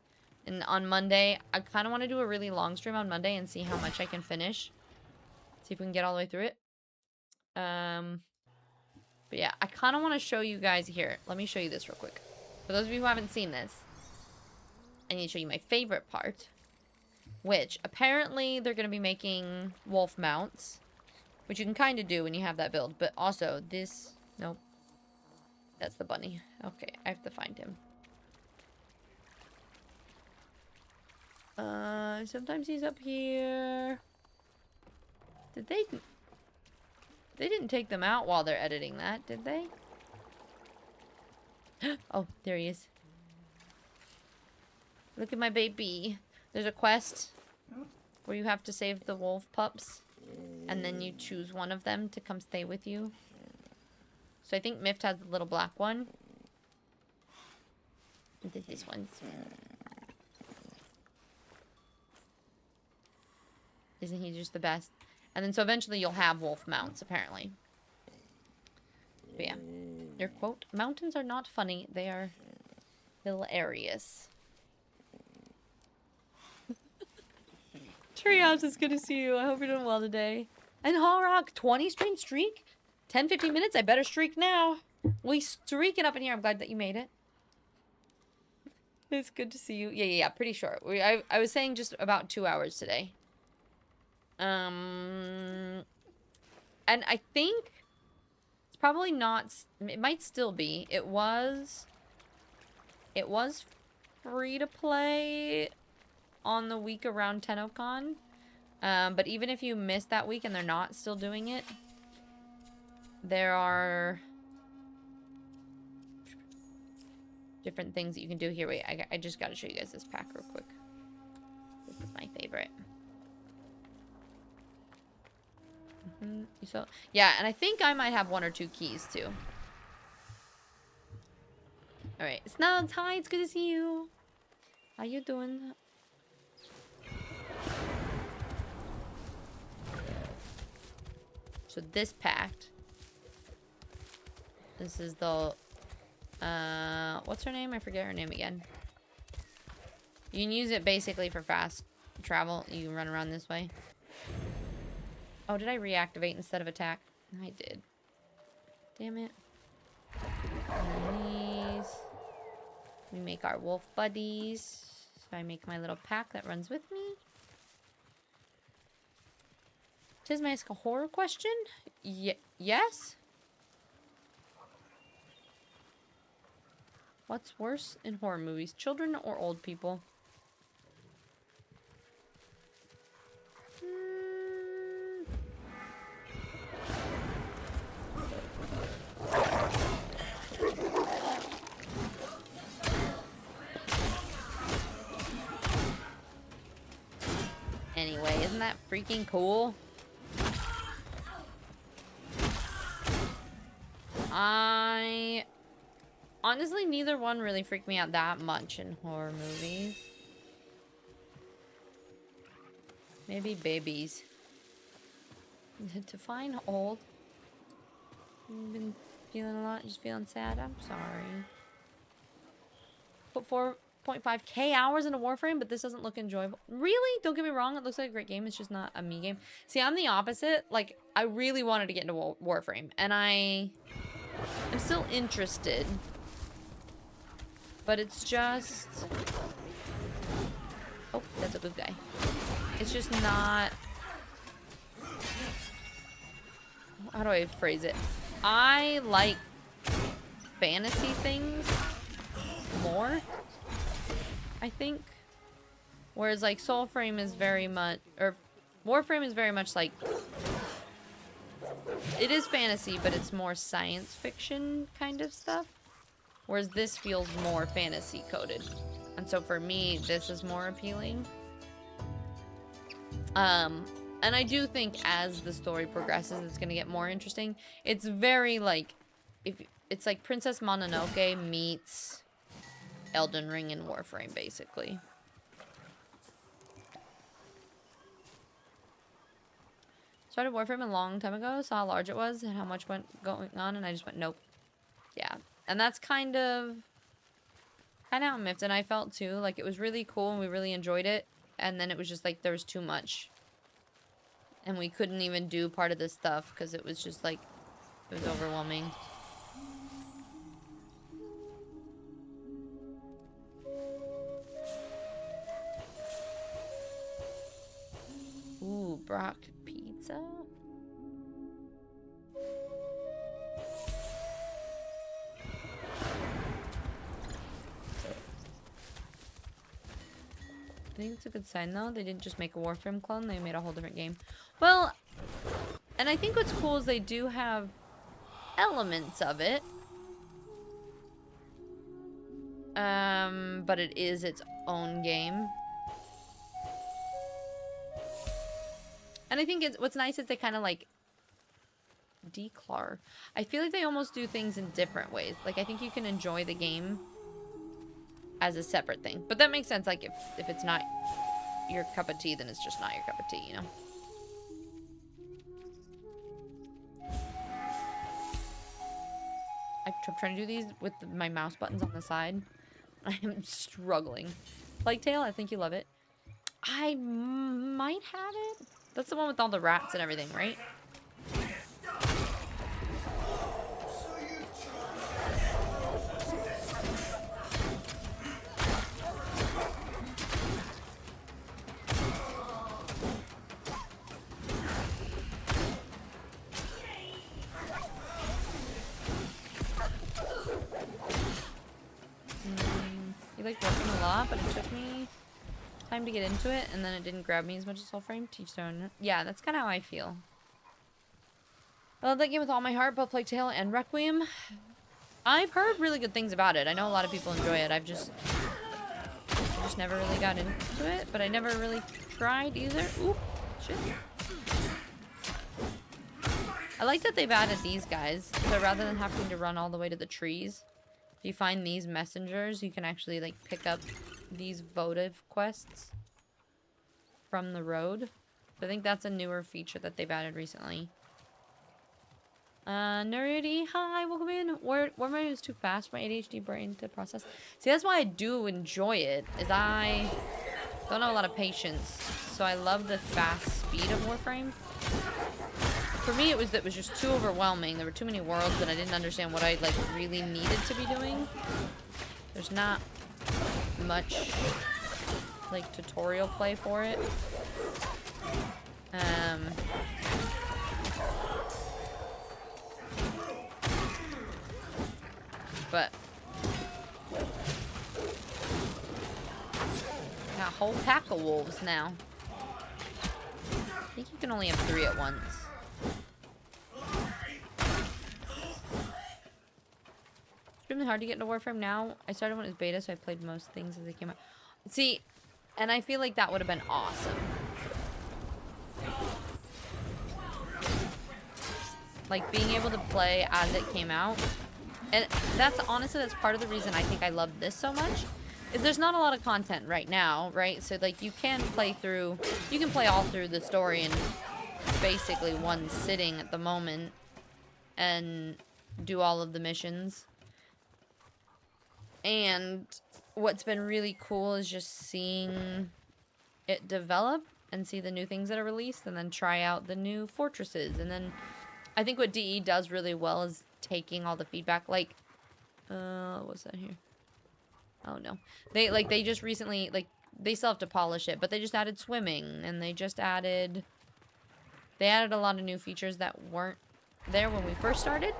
And on Monday, I kind of want to do a really long stream on Monday and see how much I can finish. See if we can get all the way through it. But yeah, I kind of want to show you guys here. Let me show you this real quick. For those of you who haven't seen this, I need to show you my favorite part, which apparently they're going to be making wolf mounts, which you can kind of do when you have that build. But also this, nope, that's the bunny. Okay, I have to find him. Sometimes he's up here. Did they didn't take them out while they're editing that, did they? Oh, there he is. Look at my baby. There's a quest where you have to save the wolf pups, and then you choose one of them to come stay with you. So I think Mift has the little black one. And then this one's. Isn't he just the best? And then so eventually you'll have wolf mounts, apparently. But yeah. Your quote, mountains are not funny. They are hilarious. Treehouse, it's good to see you. I hope you're doing well today. And Hallrock, 20 stream streak? 10-15 minutes? I better streak now. We streaking up in here. I'm glad that you made it. It's good to see you. Yeah. Pretty short. I was saying just about 2 hours today. And I think it's probably not. It might still be. It was free to play on the week around TennoCon. But even if you missed that week and they're not still doing it, there are different things that you can do here. Wait, I just got to show you guys this pack real quick. This is my favorite. So yeah, and I think I might have 1 or 2 keys too. All right, Snugs, hi, it's good to see you. How you doing? So this pact. This is the what's her name? I forget her name again. You can use it basically for fast travel. You can run around this way. Oh, did I reactivate instead of attack? I did. Damn it. And these. We make our wolf buddies. So I make my little pack that runs with me. Tis my ask a horror question? Yes? What's worse in horror movies? Children or old people? Anyway, isn't that freaking cool? Honestly, neither one really freaked me out that much in horror movies. Maybe babies. Define old. You've been feeling a lot, just feeling sad. I'm sorry. Put 4.5k hours into Warframe, but this doesn't look enjoyable. Really? Don't get me wrong, it looks like a great game. It's just not a me game. See, I'm the opposite. Like, I really wanted to get into Warframe, and I'm still interested. But it's just... Oh, that's a good guy. It's just not... How do I phrase it? I like fantasy things more, I think. Whereas, like, Soulframe is very much... Or, Warframe is very much like... It is fantasy, but it's more science fiction kind of stuff. Whereas this feels more fantasy coded. And so for me, this is more appealing. And I do think as the story progresses, it's going to get more interesting. It's very like... It's like Princess Mononoke meets Elden Ring and Warframe, basically. Started Warframe a long time ago, saw how large it was and how much went going on, and I just went, nope. Yeah. And that's kind of how Miffed and I felt too. Like, it was really cool and we really enjoyed it. And then it was just like there was too much And we couldn't even do part of this stuff because it was just like, it was overwhelming. Ooh, Brock pizza? I think it's a good sign though. They didn't just make a Warframe clone, they made a whole different game. Well, and I think what's cool is they do have elements of it. But it is its own game. And I think what's nice is they kind of like declar. I feel like they almost do things in different ways. Like I think you can enjoy the game as a separate thing. But that makes sense. Like if it's not your cup of tea, then it's just not your cup of tea, you know? I'm trying to do these with my mouse buttons on the side. I am struggling. Plague Tale, I think you love it. I might have it. That's the one with all the rats and everything, right? You like working a lot, but it took me time to get into it, and then it didn't grab me as much as Soulframe. Teach their own. Yeah, that's kind of how I feel. I love that game with all my heart, both Plague Tale and Requiem. I've heard really good things about it. I know a lot of people enjoy it. I just never really got into it, but I never really tried either. Oop, shit. I like that they've added these guys, so rather than having to run all the way to the trees, if you find these messengers, you can actually like pick up these votive quests from the road. So I think that's a newer feature that they've added recently. Nerdy, hi, welcome in. Where my is too fast for my ADHD brain to process. See, that's why I do enjoy it, is I don't have a lot of patience. So I love the fast speed of Warframe. For me, it was just too overwhelming. There were too many worlds and I didn't understand what I like really needed to be doing. There's not much like tutorial play for it. But got a whole pack of wolves now. I think you can only have 3 at once. Extremely hard to get into Warframe now. I started when it was beta, so I played most things as they came out. See, and I feel like that would have been awesome. Like being able to play as it came out. And that's honestly, that's part of the reason I think I love this so much. Is there's not a lot of content right now, right? So like you can play all through the story in basically one sitting at the moment and do all of the missions. And what's been really cool is just seeing it develop and see the new things that are released and then try out the new fortresses. And then I think what DE does really well is taking all the feedback. Like, what's that here? Oh no. They just recently, like, they still have to polish it, but they just added swimming and they added a lot of new features that weren't there when we first started.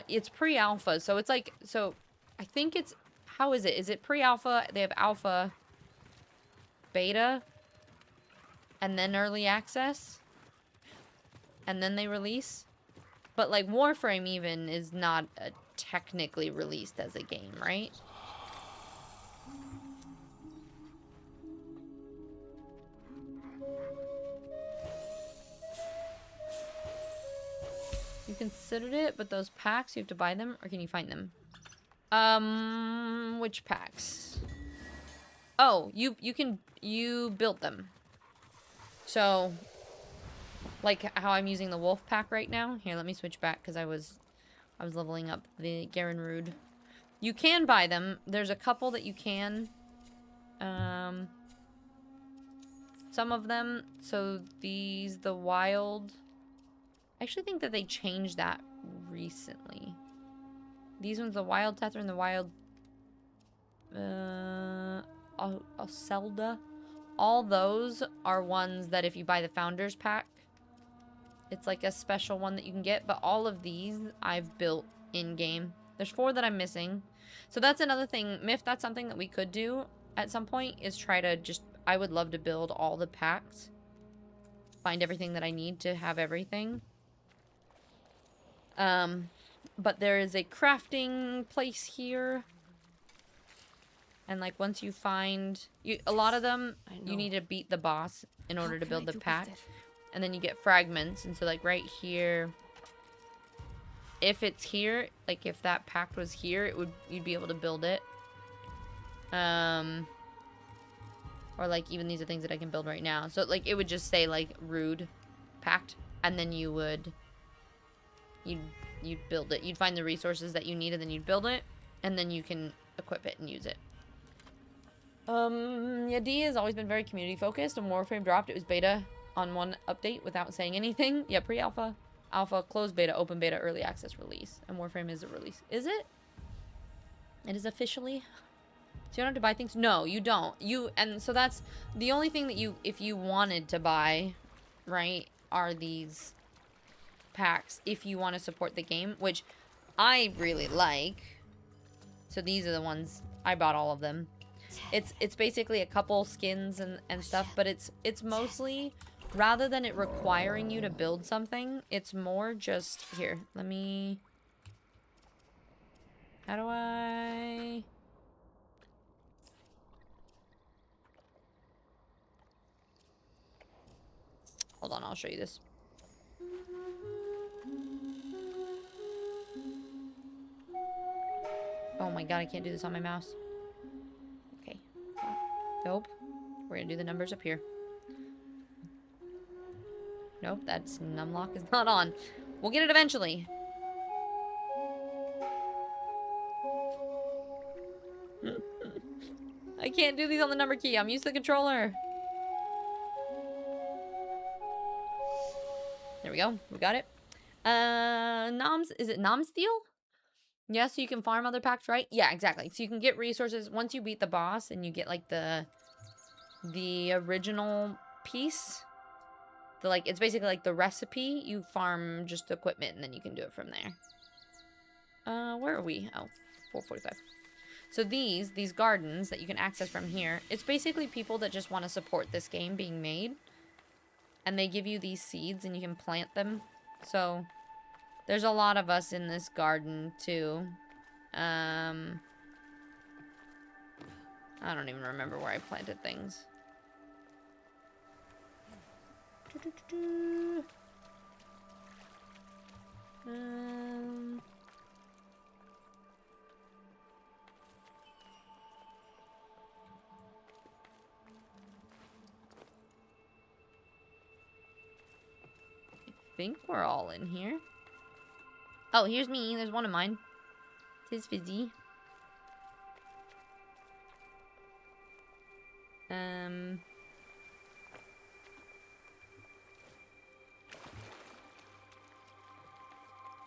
It's pre-alpha, so it's like, so I think it's, how is it? Is it pre-alpha? They have alpha, beta, and then early access, and then they release. But like Warframe even is not technically released as a game, right? You considered it, but those packs, you have to buy them, or can you find them? Which packs? Oh, you built them. So, like how I'm using the wolf pack right now. Here, let me switch back because I was leveling up the Garen Rude. You can buy them. There's a couple that you can. some of them. So these, the wild... I actually think that they changed that recently. These ones, the wild tether and the wild... Zelda. All those are ones that if you buy the Founders Pack, it's like a special one that you can get. But all of these I've built in-game. There's 4 that I'm missing. So that's another thing. Miff, that's something that we could do at some point, is try to just... I would love to build all the packs. Find everything that I need to have everything. But there is a crafting place here. And like once you find... a lot of them, you need to beat the boss in order to build the pack. And then you get fragments. And so like right here... If it's here, like if that pack was here, you'd be able to build it. Or like even these are things that I can build right now. So like it would just say like rude packed, and then you'd build it. You'd find the resources that you need, and then you'd build it, and then you can equip it and use it. Yeah, D has always been very community focused. When Warframe dropped, it was beta on one update without saying anything. Yeah, pre-alpha, alpha, closed beta, open beta, early access, release. And Warframe is a release. Is it? It is officially. So you don't have to buy things? No, you don't. And so that's the only thing that if you wanted to buy, right, are these packs if you want to support the game, which I really like. So these are the ones, I bought all of them. It's basically a couple skins and stuff, but it's mostly, rather than it requiring you to build something, it's more just, here, let me, how do I... Hold on, I'll show you this. Oh my god, I can't do this on my mouse. Okay. Nope. We're gonna do the numbers up here. Nope, that's numlock is not on. We'll get it eventually. I can't do these on the number key. I'm used to the controller. There we go. We got it. Noms, is it Nomsteel? Yeah, so you can farm other packs, right? Yeah, exactly. So you can get resources once you beat the boss and you get like the original piece. It's basically like the recipe. You farm just equipment and then you can do it from there. Where are we? Oh, 4:45. So these gardens that you can access from here, it's basically people that just want to support this game being made. And they give you these seeds and you can plant them. So there's a lot of us in this garden too. I don't even remember where I planted things. I think we're all in here. Oh, here's me. There's one of mine. Tis fizzy.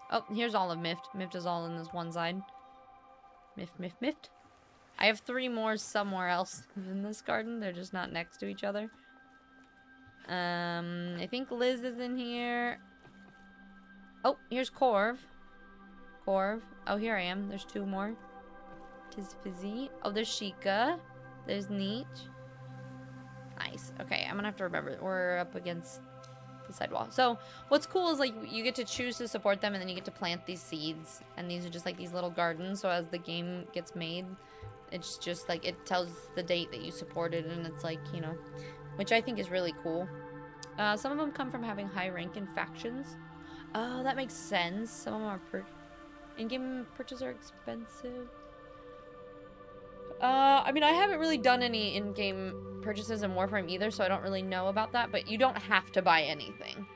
Oh, here's all of Miffed. Miffed is all in this one side. Miffed. I have 3 more somewhere else in this garden. They're just not next to each other. I think Liz is in here. Oh, here's Corv. Oh, here I am. There's 2 more. Tis fizzy. Oh, there's Sheikah. There's Neech. Nice. Okay, I'm gonna have to remember. We're up against the sidewall. So, what's cool is, like, you get to choose to support them, and then you get to plant these seeds. And these are just, like, these little gardens. So, as the game gets made, it's just, like, it tells the date that you supported. And it's, like, you know, which I think is really cool. Some of them come from having high rank in factions. Oh, that makes sense. Some of them are in-game purchases are expensive. I mean, I haven't really done any in-game purchases in Warframe either, so I don't really know about that, but you don't have to buy anything.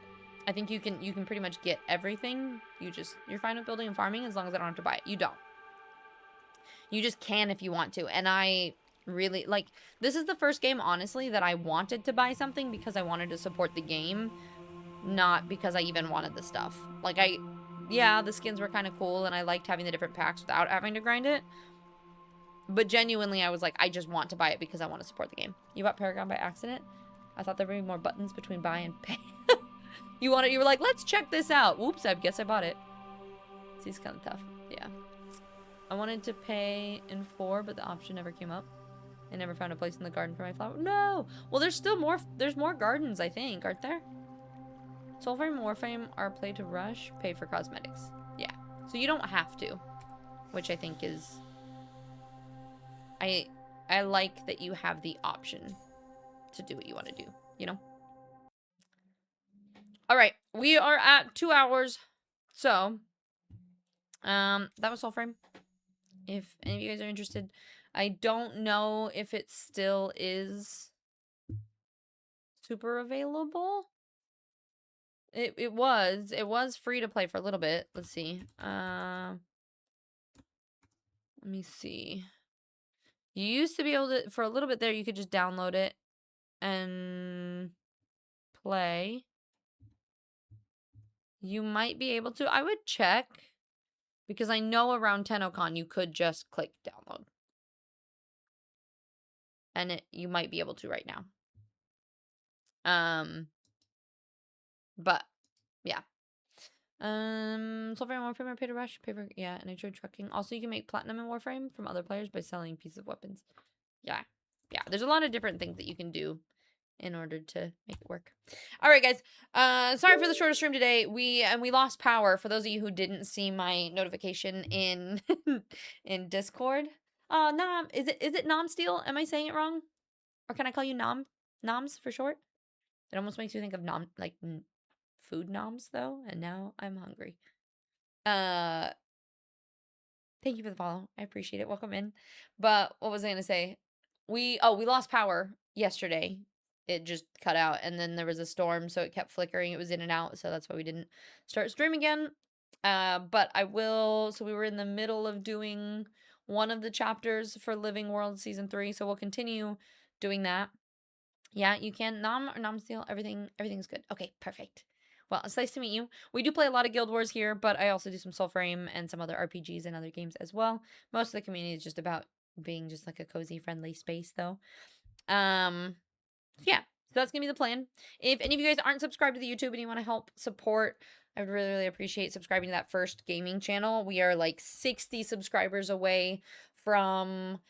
I think you can pretty much get everything. You're fine with building and farming as long as I don't have to buy it. You don't. You just can if you want to. And I really, like, this is the first game, honestly, that I wanted to buy something because I wanted to support the game, not because I even wanted the stuff. Like, yeah, the skins were kind of cool, and I liked having the different packs without having to grind it. But genuinely, I was like, I just want to buy it because I want to support the game. You bought Paragon by accident? I thought there would be more buttons between buy and pay. You were like, let's check this out. Whoops, I guess I bought it. It's kind of tough. Yeah. I wanted to pay in 4, but the option never came up. I never found a place in the garden for my flower. No! Well, there's still more, there's more gardens, I think, aren't there? Soulframe and Warframe are play to rush, pay for cosmetics. Yeah. So you don't have to, which I think is... I like that you have the option to do what you want to do, you know? All right, we are at 2 hours. So, that was Soulframe. If any of you guys are interested, I don't know if it still is super available. It was free to play for a little bit. Let's see. Let me see. You used to be able to, for a little bit there, you could just download it and play. You might be able to. I would check, because I know around TennoCon you could just click download. And you might be able to right now. But yeah. Soulframe, Warframe, or Pay to Rush, paper, yeah, and I tried trucking. Also, you can make platinum in Warframe from other players by selling pieces of weapons. Yeah, yeah. There's a lot of different things that you can do in order to make it work. All right, guys. Sorry for the shorter stream today. We lost power. For those of you who didn't see my notification in in Discord. Nom, is it Nom Steel? Am I saying it wrong? Or can I call you Nom? Noms for short? It almost makes me think of Nom, like food noms though, and now I'm hungry. Thank you for the follow. I appreciate it. Welcome in. But what was I gonna say? We lost power yesterday. It just cut out, and then there was a storm, so it kept flickering. It was in and out, so that's why we didn't start stream again. But I will. So we were in the middle of doing one of the chapters for Living World Season 3, so we'll continue doing that. Yeah, you can. Nom or Nom Steel, everything's good. Okay, perfect. Well, it's nice to meet you. We do play a lot of Guild Wars here, but I also do some Soulframe and some other RPGs and other games as well. Most of the community is just about being just like a cozy, friendly space, though. Yeah, so that's gonna be the plan. If any of you guys aren't subscribed to the YouTube and you want to help support, I would really, really appreciate subscribing to that first gaming channel. We are like 60 subscribers away from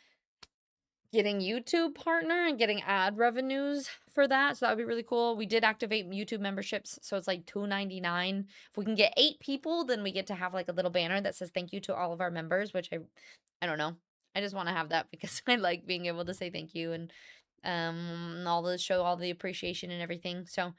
getting YouTube partner and getting ad revenues for that. So that would be really cool. We did activate YouTube memberships, so it's like $2.99. If we can get 8 people, then we get to have like a little banner that says thank you to all of our members, which I don't know. I just want to have that because I like being able to say thank you and show all the appreciation and everything. So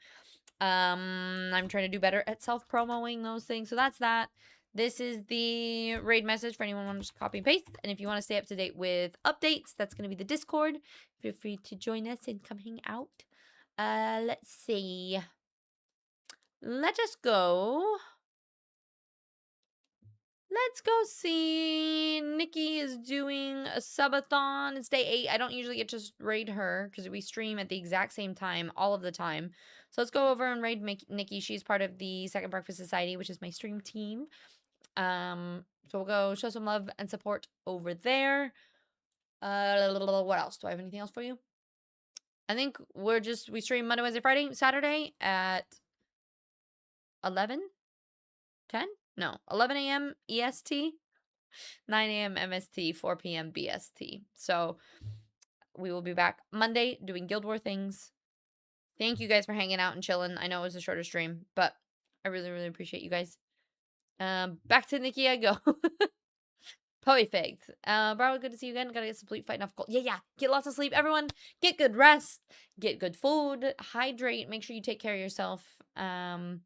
I'm trying to do better at self-promoing those things. So that's that. This is the raid message for anyone who wants to copy and paste. And if you want to stay up to date with updates, that's going to be the Discord. Feel free to join us and come hang out. Let's see. Let us go. Let's go see. Nikki is doing a subathon. It's day 8. I don't usually get to raid her because we stream at the exact same time all of the time. So let's go over and raid Nikki. She's part of the Second Breakfast Society, which is my stream team. So we'll go show some love and support over there. What else? Do I have anything else for you? I think we stream Monday, Wednesday, Friday, Saturday at 11? 10? No, 11 a.m. EST, 9 a.m. MST, 4 p.m. BST. So we will be back Monday doing Guild War things. Thank you guys for hanging out and chilling. I know it was a shorter stream, but I really, really appreciate you guys. Back to Nikki I go. Perfect. Bro, good to see you again. Gotta get some sleep, fight enough cold. Yeah. Get lots of sleep, everyone. Get good rest. Get good food. Hydrate. Make sure you take care of yourself. I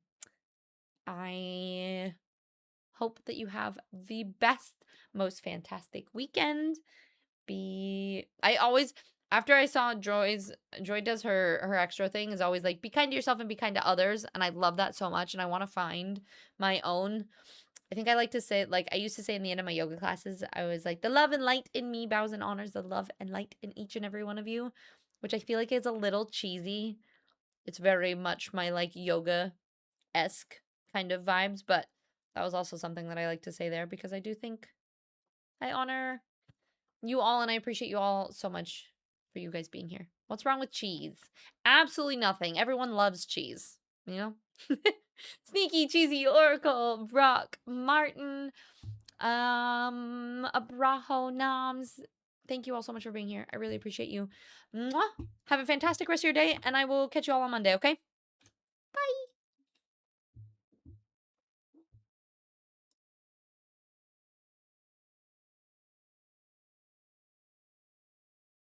hope that you have the best, most fantastic weekend. After I saw Joy does her extra thing, is always like, be kind to yourself and be kind to others. And I love that so much. And I want to find my own I think I like to say, like, I used to say in the end of my yoga classes, I was like, the love and light in me bows and honors the love and light in each and every one of you, which I feel like is a little cheesy. It's very much my, like, yoga-esque kind of vibes, but that was also something that I like to say there because I do think I honor you all and I appreciate you all so much for you guys being here. What's wrong with cheese? Absolutely nothing. Everyone loves cheese, you know? Sneaky, cheesy, Oracle, Brock, Martin, Abraho, Noms. Thank you all so much for being here. I really appreciate you. Mwah! Have a fantastic rest of your day, and I will catch you all on Monday, okay? Bye!